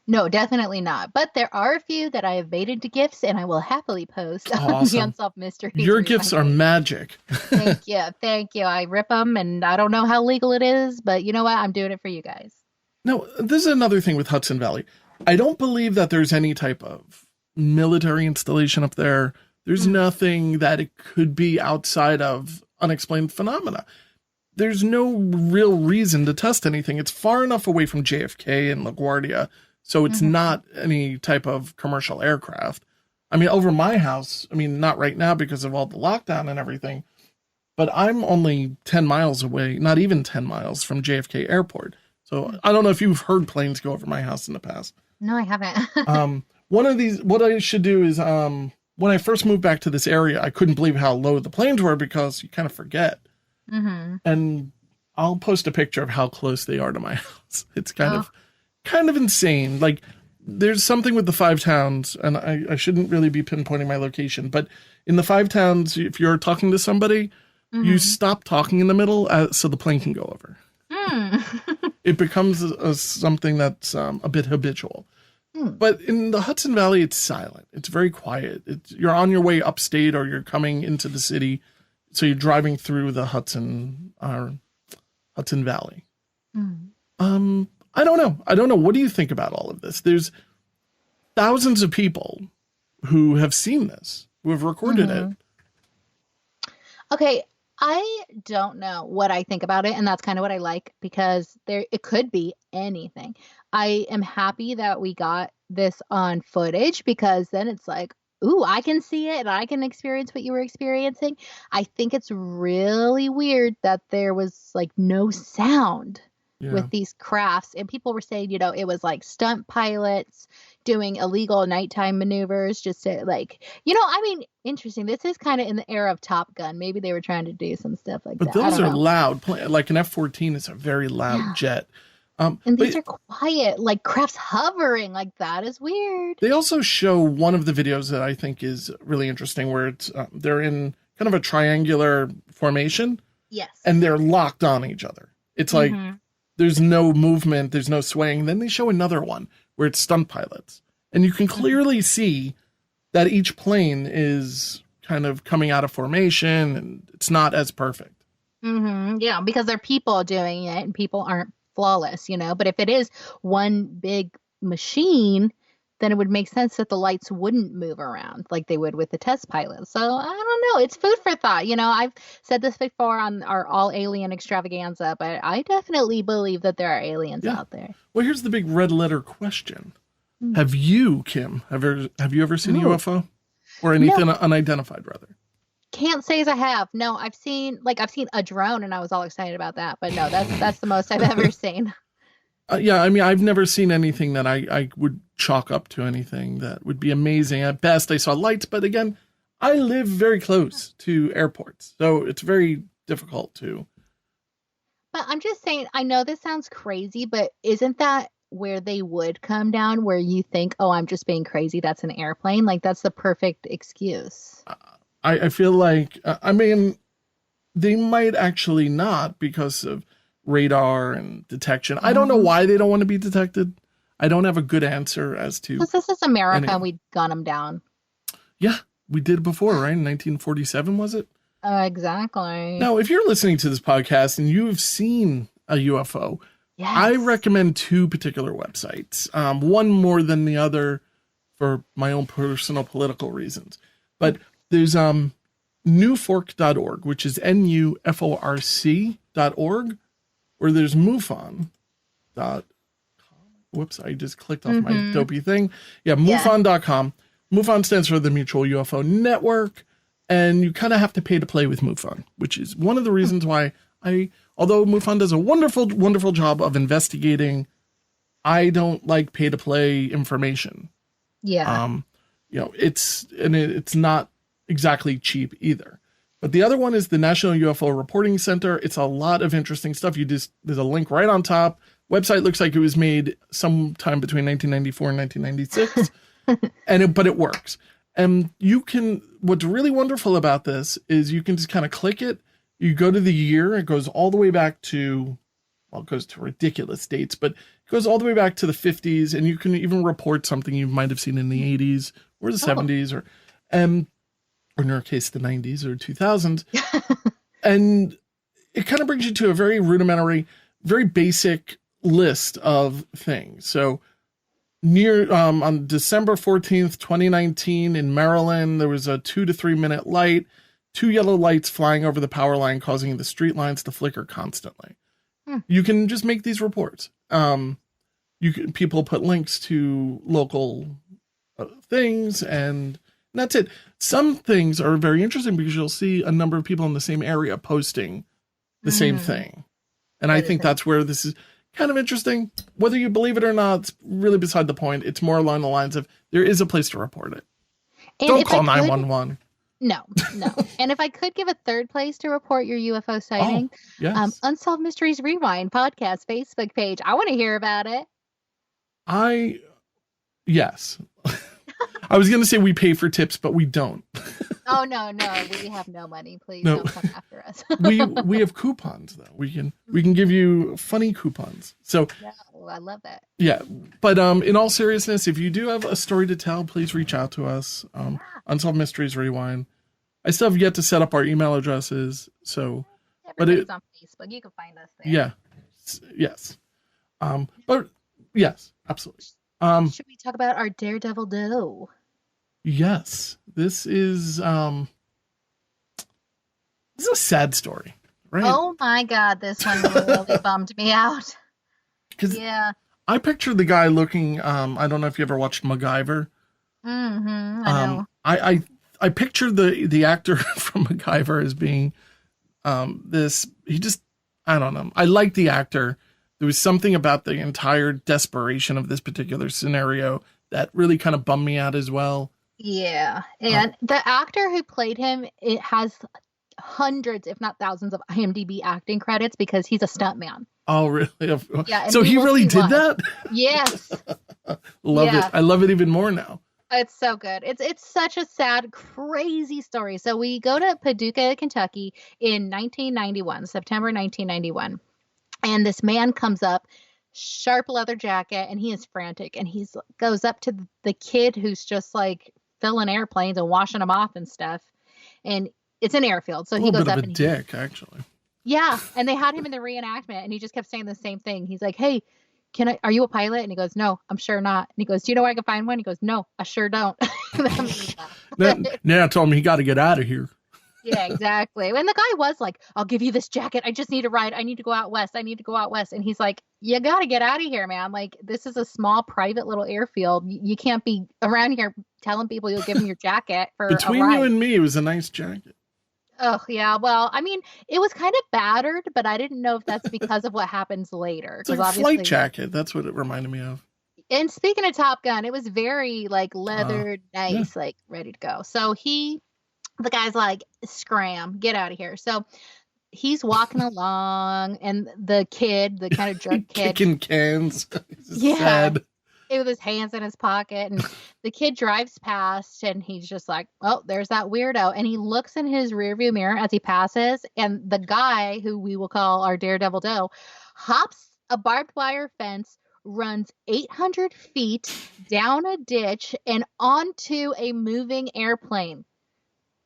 No, definitely not. But there are a few that I have made into gifts, and I will happily post on the Unsolved Mysteries. Your gifts are magic. Thank you. Thank you. I rip them, and I don't know how legal it is, but you know what? I'm doing it for you guys. No, this is another thing with Hudson Valley. I don't believe that there's any type of military installation up there. There's nothing that it could be outside of unexplained phenomena. There's no real reason to test anything. It's far enough away from JFK and LaGuardia, so it's not any type of commercial aircraft. I mean, over my house, I mean, not right now because of all the lockdown and everything, but I'm only 10 miles away, not even 10 miles from JFK Airport. So I don't know if you've heard planes go over my house in the past. No, I haven't. One of these, what I should do is, when I first moved back to this area, I couldn't believe how low the planes were because you kind of forget. And I'll post a picture of how close they are to my house. It's kind of insane. Like, there's something with the 5 towns, and I shouldn't really be pinpointing my location, but in the 5 towns, if you're talking to somebody, you stop talking in the middle so the plane can go over. It becomes something that's a bit habitual. But in the Hudson Valley, it's silent. It's very quiet. You're on your way upstate or you're coming into the city. So you're driving through the Hudson Valley. I don't know. What do you think about all of this? There's thousands of people who have seen this, who have recorded it. Okay. I don't know what I think about it, and that's kind of what I like because it could be anything. I am happy that we got this on footage because then it's like, ooh, I can see it and I can experience what you were experiencing. I think it's really weird that there was like no sound with these crafts, and people were saying, it was like stunt pilots doing illegal nighttime maneuvers just to interesting. This is kind of in the era of Top Gun. Maybe they were trying to do some stuff like that. But those are loud. Like an F-14 is a very loud jet. And these are quiet, like crafts hovering. Like, that is weird. They also show one of the videos that I think is really interesting where it's they're in kind of a triangular formation. Yes. And they're locked on each other. It's like there's no movement, there's no swaying. Then they show another one where it's stunt pilots. And you can clearly see that each plane is kind of coming out of formation and it's not as perfect. Yeah, because they're people doing it and people aren't flawless, But if it is one big machine, then it would make sense that the lights wouldn't move around like they would with the test pilots. So I don't know. It's food for thought. I've said this before on our all alien extravaganza, but I definitely believe that there are aliens out there. Well, here's the big red letter question. Have you, Kim, have you ever seen a UFO or anything unidentified rather? Can't say as I have. No, I've seen a drone and I was all excited about that, but no, that's the most I've ever seen. Yeah, I mean, I've never seen anything that I would chalk up to anything that would be amazing. At best, I saw lights, but again, I live very close to airports, so it's very difficult to. But I'm just saying, I know this sounds crazy, but isn't that where they would come down, where you think, oh, I'm just being crazy, that's an airplane? Like, that's the perfect excuse. I feel like, I mean, they might actually not because of radar and detection. I don't know why they don't want to be detected. I don't have a good answer as to. Because this is America, and we'd gun them down. Yeah, we did before, right? In 1947, was it? Exactly. Now, if you're listening to this podcast and you've seen a UFO, yes, I recommend 2 particular websites. One more than the other for my own personal political reasons. But there's nuforc.org, which is NUFORC.org, or there's MUFON. Whoops, I just clicked off my dopey thing. Yeah, MUFON.com. MUFON stands for the Mutual UFO Network, and you kind of have to pay to play with MUFON, which is one of the reasons why although MUFON does a wonderful, wonderful job of investigating, I don't like pay to play information. Yeah. It's not exactly cheap either. But the other one is the National UFO Reporting Center. It's a lot of interesting stuff. There's a link right on top. Website looks like it was made sometime between 1994 and 1996, but it works. And what's really wonderful about this is you can just kind of click it. You go to the year. It goes all the way back to, it goes to ridiculous dates, but it goes all the way back to the 50s. And you can even report something you might have seen in the 80s or the 70s or in our case, the 90s or 2000s. And it kind of brings you to a very rudimentary, very basic list of things. So on December 14th, 2019 in Maryland, there was a 2 to 3 minute light, 2 yellow lights flying over the power line, causing the street lines to flicker constantly. You can just make these reports. People put links to local things, and that's it. Some things are very interesting because you'll see a number of people in the same area posting the same thing. And I think that's where this is kind of interesting. Whether you believe it or not, it's really beside the point. It's more along the lines of there is a place to report it. And don't call 911. No. And if I could give a third place to report your UFO sighting, yes. Unsolved Mysteries Rewind podcast Facebook page. I want to hear about it. Yes. I was going to say we pay for tips, but we don't. Oh, no. We have no money. Please don't come after us. we have coupons, though. We can give you funny coupons. So I love that. Yeah. But in all seriousness, if you do have a story to tell, please reach out to us. Unsolved Mysteries Rewind. I still have yet to set up our email addresses. So, everybody's on Facebook. You can find us there. Yeah. Yes. But yes, absolutely. Should we talk about our Daredevil Doe? Yes, this is a sad story, right? Oh my God, this one really bummed me out. Yeah, I pictured the guy looking. I don't know if you ever watched MacGyver. I know. I pictured the actor from MacGyver as being this. I don't know. I like the actor. There was something about the entire desperation of this particular scenario that really kind of bummed me out as well. Yeah. And the actor who played him, it has hundreds, if not thousands of IMDb acting credits because he's a stuntman. Oh, really? Yeah. So he really did that? Yes. Love it. I love it even more now. It's so good. It's such a sad, crazy story. So we go to Paducah, Kentucky in September 1991. And this man comes up, sharp leather jacket, and he is frantic. And he goes up to the kid who's just like filling airplanes and washing them off and stuff. And it's an airfield. So he goes up and dick, actually. Yeah. And they had him in the reenactment and he just kept saying the same thing. He's like, hey, are you a pilot? And he goes, no, I'm sure not. And he goes, do you know where I can find one? He goes, no, I sure don't. Now I told him he got to get out of here. Yeah, exactly. And the guy was like, I'll give you this jacket. I just need a ride. I need to go out west. And he's like, you got to get out of here, man. Like, this is a small, private little airfield. You can't be around here telling people you'll give them your jacket for Between a ride. you and me, it was a nice jacket. Oh, yeah. Well, I mean, it was kind of battered, but I didn't know if that's because of what happens later. It's like a flight jacket. That's what it reminded me of. And speaking of Top Gun, it was very, like, leathered, nice, like, ready to go. So the guy's like, scram, get out of here. So he's walking along, and the kid, the kind of drunk kid, kicking cans. Sad. With his hands in his pocket, and the kid drives past, and he's just like, oh, there's that weirdo. And he looks in his rearview mirror as he passes, and the guy, who we will call our Daredevil Doe, hops a barbed wire fence, runs 800 feet down a ditch and onto a moving airplane.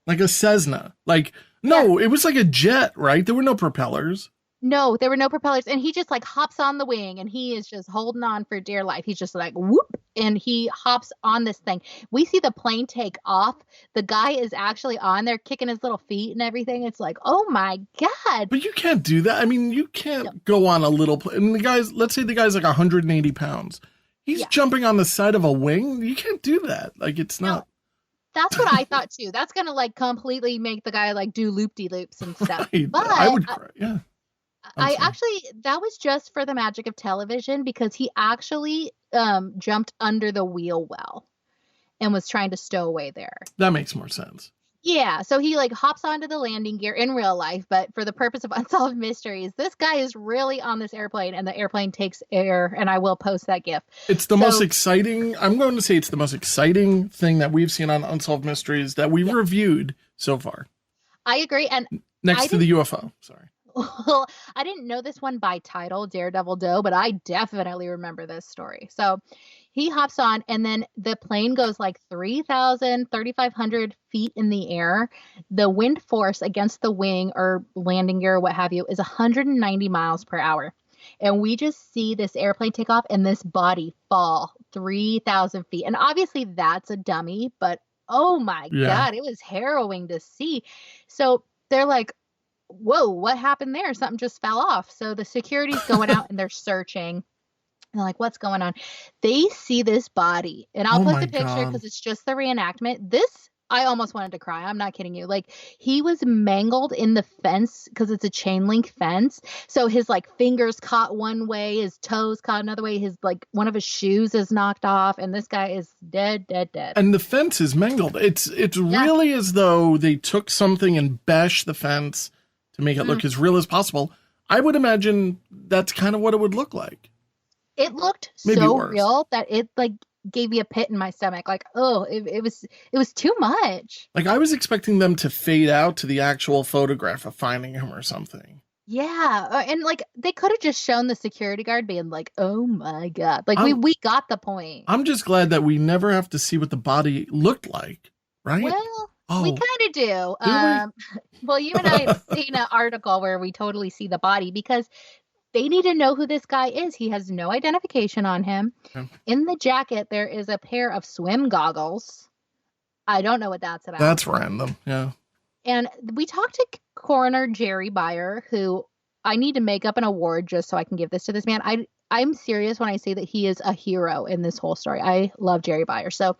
Like a Cessna. It was like a jet, right? There were no propellers. No, there were no propellers. And he just like hops on the wing, and he is just holding on for dear life. He's just like, whoop. and he hops on this thing. We see the plane take off. The guy is actually on there kicking his little feet and everything. It's like, oh my God. But you can't do that. I mean, you can't go on a little plane. I mean, let's say the guy's like 180 pounds. He's jumping on the side of a wing. You can't do that. Like, it's not. That's what I thought too. That's going to like completely make the guy like do loop-de-loops and stuff. Right. But I would cry. Yeah. I actually, that was just for the magic of television, because he actually jumped under the wheel well and was trying to stow away there. That makes more sense. Yeah, so he like hops onto the landing gear in real life, but for the purpose of Unsolved Mysteries, this guy is really on this airplane, and the airplane takes air, and I will post that GIF. It's the most exciting, I'm going to say it's the most exciting thing that we've seen on Unsolved Mysteries that we've reviewed so far. I agree, and next to the UFO, sorry. Well, I didn't know this one by title, Daredevil Doe, but I definitely remember this story. So he hops on, and then the plane goes like 3,500 feet in the air. The wind force against the wing or landing gear or what have you is 190 miles per hour. And we just see this airplane take off and this body fall 3,000 feet. And obviously that's a dummy, but oh my God, it was harrowing to see. So they're like, whoa, what happened there? Something just fell off. So the security's going out and they're searching. And they're like, what's going on? They see this body. And I'll put the picture because it's just the reenactment. This, I almost wanted to cry. I'm not kidding you. Like, he was mangled in the fence because it's a chain link fence. So his like fingers caught one way, his toes caught another way. His like one of his shoes is knocked off, and this guy is dead. And the fence is mangled. It's really as though they took something and bashed the fence to make it look as real as possible. I would imagine that's kind of what it would look like. It looked so real that it like gave me a pit in my stomach. Like, oh, it was too much. Like, I was expecting them to fade out to the actual photograph of finding him or something. Yeah, and like they could have just shown the security guard being like, "Oh my God!" Like we got the point. I'm just glad that we never have to see what the body looked like, right? Well, we kind of do. Well, you and I have seen an article where we totally see the body because they need to know who this guy is. He has no identification on him. Okay. In the jacket, there is a pair of swim goggles. I don't know what that's about. That's random. Yeah. And we talked to coroner Jerry Beyer, who I need to make up an award just so I can give this to this man. I'm serious when I say that he is a hero in this whole story. I love Jerry Beyer. So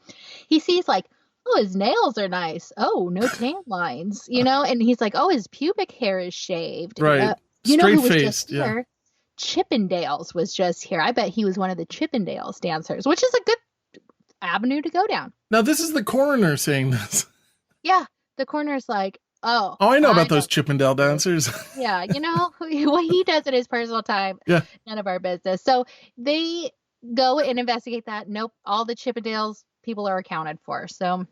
he sees like, oh, his nails are nice. Oh, no tan lines, you know? And he's like, oh, his pubic hair is shaved. Right. You know who was just here? Chippendales was just here. I bet he was one of the Chippendales dancers, which is a good avenue to go down. Now, this is the coroner saying this. Yeah. The coroner's like, oh, I know about those Chippendale dancers. Yeah. You know, what he does in his personal time, none of our business. So they go and investigate that. Nope. All the Chippendales people are accounted for. So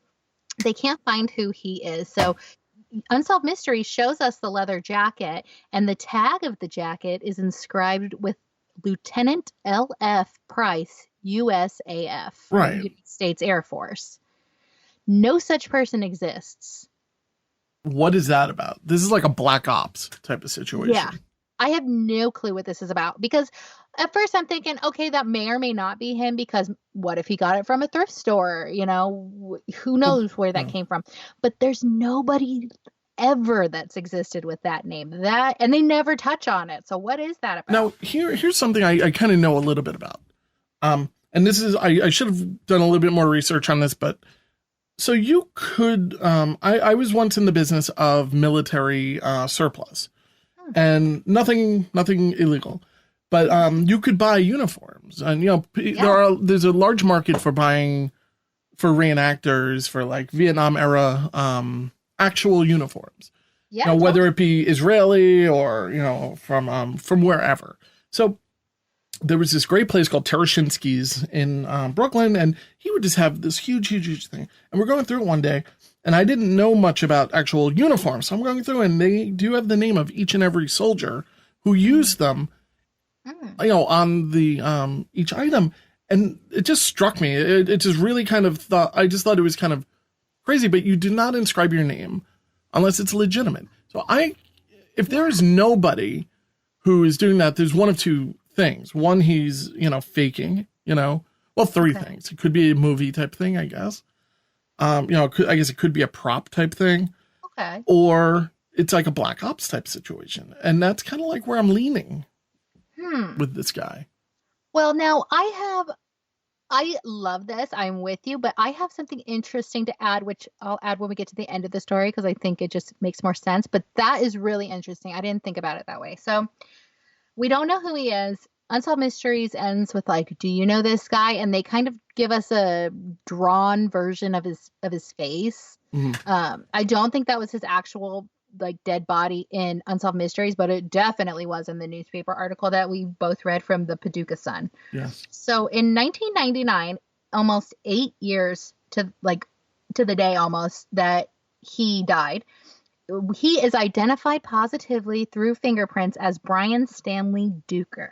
they can't find who he is. So Unsolved Mysteries shows us the leather jacket, and the tag of the jacket is inscribed with Lieutenant L.F. Price, USAF, right. United States Air Force. No such person exists. What is that about? This is like a Black Ops type of situation. Yeah. I have no clue what this is about, because at first I'm thinking, okay, that may or may not be him, because what if he got it from a thrift store? You know, who knows where that came from? But there's nobody ever that's existed with that name, and they never touch on it. So what is that about? Now, here's something I kind of know a little bit about. And this is, I should have done a little bit more research on this, but so you could, I was once in the business of military surplus. And nothing illegal, but you could buy uniforms, and you know there's a large market for buying for reenactors for like Vietnam era actual uniforms. Yeah, you know, whether it be Israeli or from wherever. So there was this great place called Tereshinsky's in Brooklyn, and he would just have this huge thing. And we're going through it one day. And I didn't know much about actual uniforms. So I'm going through, and they do have the name of each and every soldier who used them, on the each item. And it just struck me. It just really kind of I just thought it was kind of crazy, but you do not inscribe your name unless it's legitimate. So if there is nobody who is doing that, there's one of two things. One, he's, faking, well, Well, three things. It could be a movie type thing, I guess. I guess it could be a prop type thing. Okay. Or it's like a Black Ops type situation. And that's kind of like where I'm leaning with this guy. Well, now I love this. I'm with you, but I have something interesting to add, which I'll add when we get to the end of the story because I think it just makes more sense. But that is really interesting. I didn't think about it that way. So we don't know who he is. Unsolved Mysteries ends with like, do you know this guy? And they kind of give us a drawn version of his face. Mm-hmm. I don't think that was his actual like dead body in Unsolved Mysteries, but it definitely was in the newspaper article that we both read from the Paducah Sun. Yes. So in 1999, almost 8 years to the day almost that he died, he is identified positively through fingerprints as Brian Stanley Duker.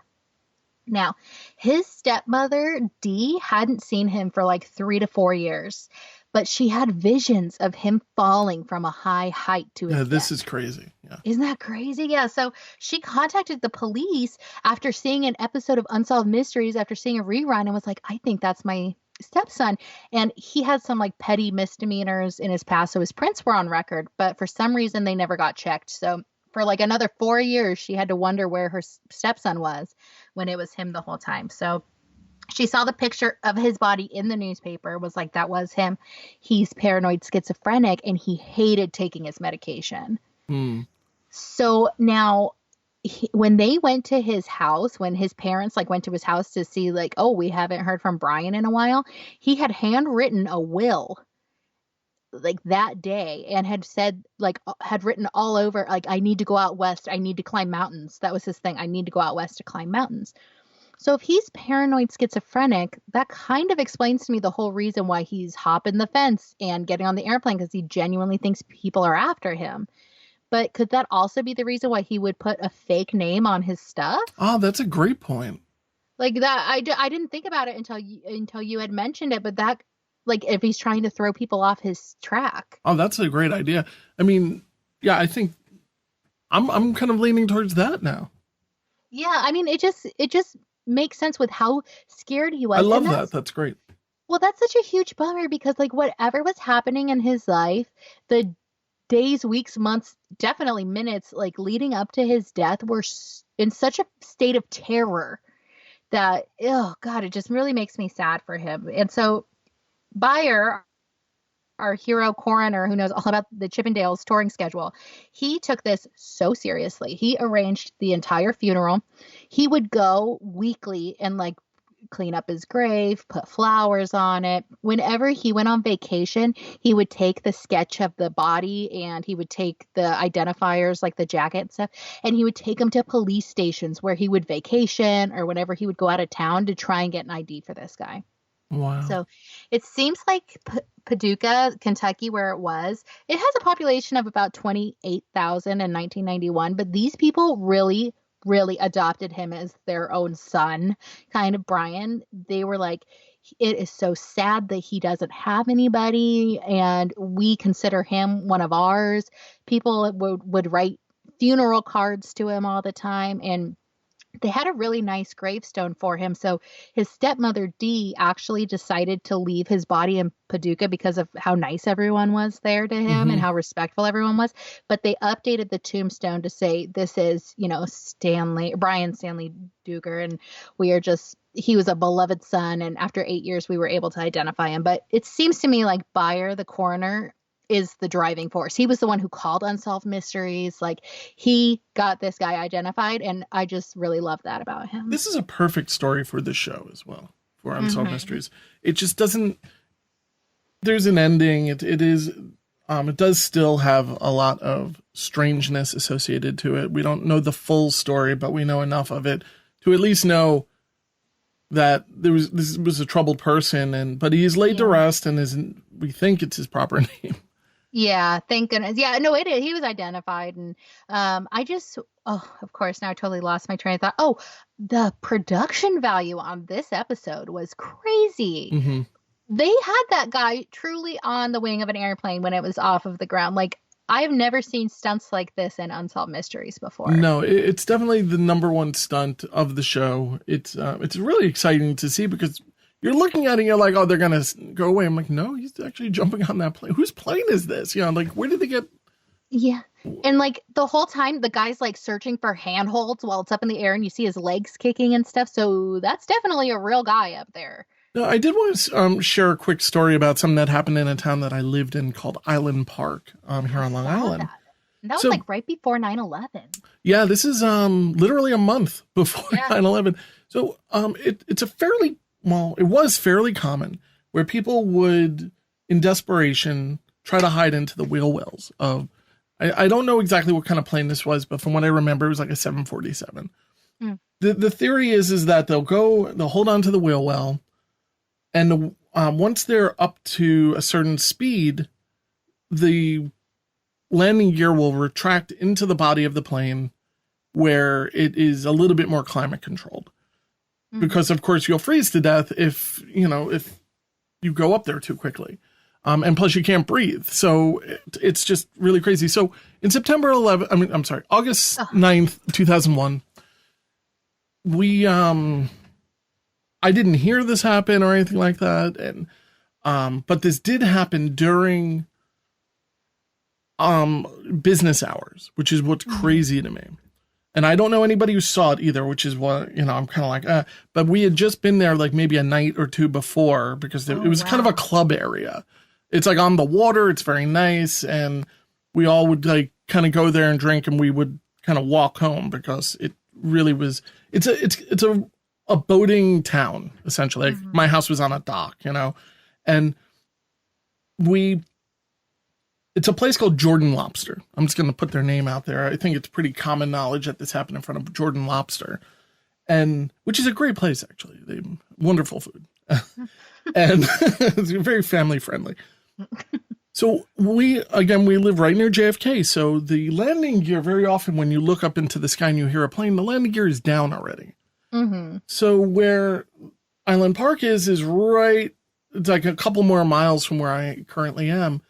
Now, his stepmother, Dee, hadn't seen him for like 3 to 4 years, but she had visions of him falling from a high height to his death. This is crazy. Yeah. Isn't that crazy? Yeah. So she contacted the police after seeing an episode of Unsolved Mysteries, after seeing a rerun, and was like, I think that's my stepson. And he had some like petty misdemeanors in his past, so his prints were on record, but for some reason they never got checked. So for like another 4 years, she had to wonder where her stepson was when it was him the whole time. So she saw the picture of his body in the newspaper, was like, that was him. He's paranoid schizophrenic, and he hated taking his medication. So now when they went to his house, when his parents like went to his house to see like, oh, we haven't heard from Brian in a while, he had handwritten a will like that day and had said like had written all over like, I need to go out west, I need to climb mountains. That was his thing. I need to go out west to climb mountains. So if he's paranoid schizophrenic, that kind of explains to me the whole reason why he's hopping the fence and getting on the airplane, because he genuinely thinks people are after him. But could that also be the reason why he would put a fake name on his stuff? Oh, that's a great point. Like that, I didn't think about it until you had mentioned it, but that, like, if he's trying to throw people off his track. Oh, that's a great idea. I mean, yeah, I think I'm kind of leaning towards that now. Yeah, I mean, it just makes sense with how scared he was. I love that. That's great. Well, that's such a huge bummer because, like, whatever was happening in his life, the days, weeks, months, definitely minutes, like, leading up to his death were in such a state of terror that, oh, God, it just really makes me sad for him. And so Byer, our hero coroner who knows all about the Chippendales touring schedule, he took this so seriously. He arranged the entire funeral. He would go weekly and like clean up his grave, put flowers on it. Whenever he went on vacation, he would take the sketch of the body and he would take the identifiers like the jacket and stuff, and he would take them to police stations where he would vacation or whenever he would go out of town to try and get an ID for this guy. Wow. So it seems like Paducah, Kentucky, where it was, it has a population of about 28,000 in 1991, but these people really, really adopted him as their own son, kind of Brian. They were like, it is so sad that he doesn't have anybody, and we consider him one of ours. People would write funeral cards to him all the time, and they had a really nice gravestone for him. So his stepmother, Dee, actually decided to leave his body in Paducah because of how nice everyone was there to him and how respectful everyone was. But they updated the tombstone to say, this is, Brian Stanley Duker. And he was a beloved son. And after 8 years, we were able to identify him. But it seems to me like Byer, the coroner, is the driving force. He was the one who called Unsolved Mysteries. Like, he got this guy identified, and I just really love that about him. This is a perfect story for this show as well, for Unsolved Mysteries. It just doesn't, there's an ending. It does still have a lot of strangeness associated to it. We don't know the full story, but we know enough of it to at least know that this was a troubled person, but he is laid to rest, and we think it's his proper name. Yeah, thank goodness. Yeah, no, it is. He was identified. And of course, now I totally lost my train of thought. Oh, the production value on this episode was crazy. Mm-hmm. They had that guy truly on the wing of an airplane when it was off of the ground. Like, I've never seen stunts like this in Unsolved Mysteries before. No, it's definitely the number one stunt of the show. It's really exciting to see because you're looking at it, you're like, oh, they're going to go away. I'm like, no, he's actually jumping on that plane. Whose plane is this? You know, like, where did they get? Yeah. And like the whole time, the guy's like searching for handholds while it's up in the air and you see his legs kicking and stuff. So that's definitely a real guy up there. No, I did want to share a quick story about something that happened in a town that I lived in called Island Park here on Long Island. That was like right before 9/11. Yeah, this is literally a month before 9/11. So it's a fairly, well, it was fairly common where people would, in desperation, try to hide into the wheel wells of, I don't know exactly what kind of plane this was, but from what I remember, it was like a 747. The theory is that they'll hold on to the wheel well, and once they're up to a certain speed, the landing gear will retract into the body of the plane where it is a little bit more climate controlled. Because of course you'll freeze to death if you go up there too quickly. And plus you can't breathe. So it's just really crazy. So in August 9th, 2001, I didn't hear this happen or anything like that. And, but this did happen during, business hours, which is what's crazy to me. And I don't know anybody who saw it either, which is what, I'm kind of like, but we had just been there like maybe a night or two before because it was kind of a club area. It's like on the water. It's very nice. And we all would like kind of go there and drink and we would kind of walk home because it really was, it's a boating town, essentially. Like my house was on a dock, and it's a place called Jordan Lobster. I'm just going to put their name out there. I think it's pretty common knowledge that this happened in front of Jordan Lobster, and which is a great place, actually. They wonderful food. And it's very family friendly. So we live right near JFK. So the landing gear, very often when you look up into the sky and you hear a plane, the landing gear is down already. So where Island Park is right, it's like a couple more miles from where I currently am.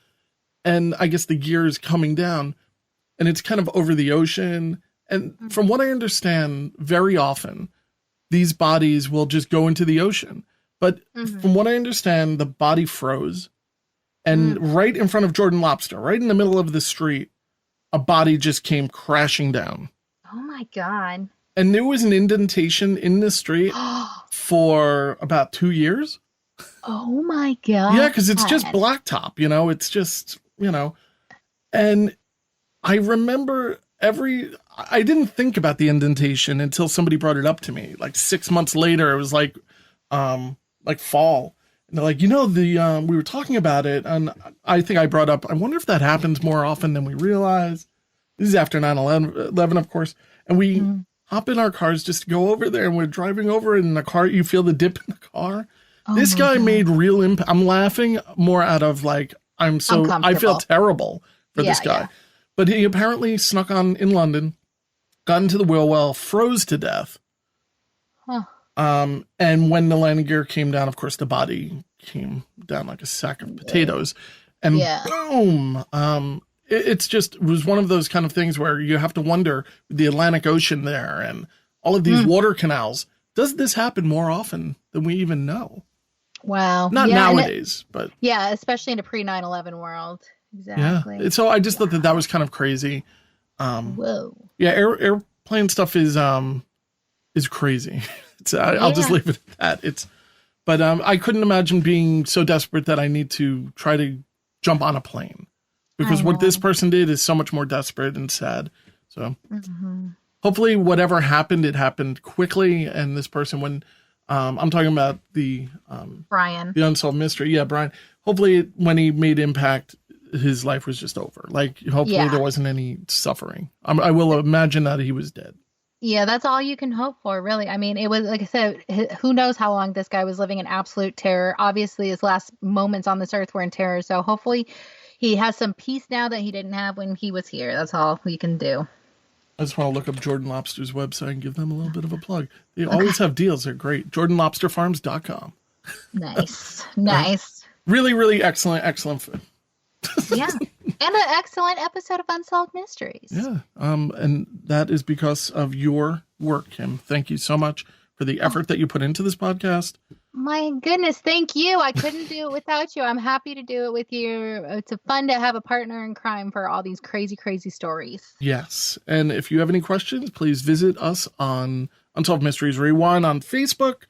And I guess the gear is coming down and it's kind of over the ocean. And from what I understand, very often these bodies will just go into the ocean. But from what I understand, the body froze. And right in front of Jordan Lobster, right in the middle of the street, a body just came crashing down. Oh my God. And there was an indentation in the street for about 2 years. Oh my God. Yeah, because it's just blacktop, it's just, and I remember I didn't think about the indentation until somebody brought it up to me. Like 6 months later, it was like fall. And they're like, we were talking about it. And I think I brought up, I wonder if that happens more often than we realize. This is after 9/11, of course. And we hop in our cars just to go over there, and we're driving over in the car. You feel the dip in the car. Oh, this guy made real impact. I'm laughing more out of like, I feel terrible for this guy. Yeah. But he apparently snuck on in London, got into the wheel well, froze to death. Huh. And when the landing gear came down, of course, the body came down like a sack of potatoes. And boom! It was one of those kind of things where you have to wonder, the Atlantic Ocean there and all of these water canals, does this happen more often than we even know? Wow. Not nowadays, but. Yeah, especially in a pre-9/11 world. Exactly. Yeah. So I just thought that was kind of crazy. Whoa. Yeah, airplane stuff is crazy. I'll just leave it at that. But I couldn't imagine being so desperate that I need to try to jump on a plane. Because what this person did is so much more desperate and sad. So hopefully whatever happened, it happened quickly. And this person, when I'm talking about Brian, the Unsolved Mystery. Yeah, Brian. Hopefully when he made impact, his life was just over. Like hopefully there wasn't any suffering. I will imagine that he was dead. Yeah, that's all you can hope for, really. I mean, it was, like I said, who knows how long this guy was living in absolute terror. Obviously, his last moments on this earth were in terror. So hopefully he has some peace now that he didn't have when he was here. That's all we can do. I just want to look up Jordan Lobster's website and give them a little bit of a plug. They always have deals. They're great. JordanLobsterFarms.com. Nice. Nice. Really, really excellent food. Yeah. And an excellent episode of Unsolved Mysteries. Yeah. And that is because of your work, Kim. Thank you so much for the effort that you put into this podcast. My goodness, thank you. I couldn't do it without you. I'm happy to do it with you. It's fun to have a partner in crime for all these crazy, crazy stories. Yes. And if you have any questions, please visit us on Unsolved Mysteries Rewind on Facebook.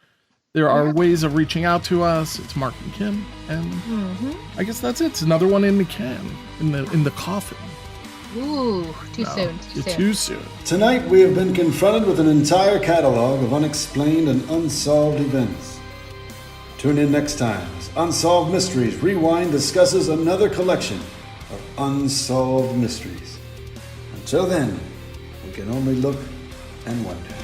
There are ways of reaching out to us. It's Mark and Kim. And I guess that's it. It's another one in the can, in the coffin. Ooh, too soon. Too soon. Tonight we have been confronted with an entire catalog of unexplained and unsolved events. Tune in next time as Unsolved Mysteries Rewind discusses another collection of unsolved mysteries. Until then, we can only look and wonder.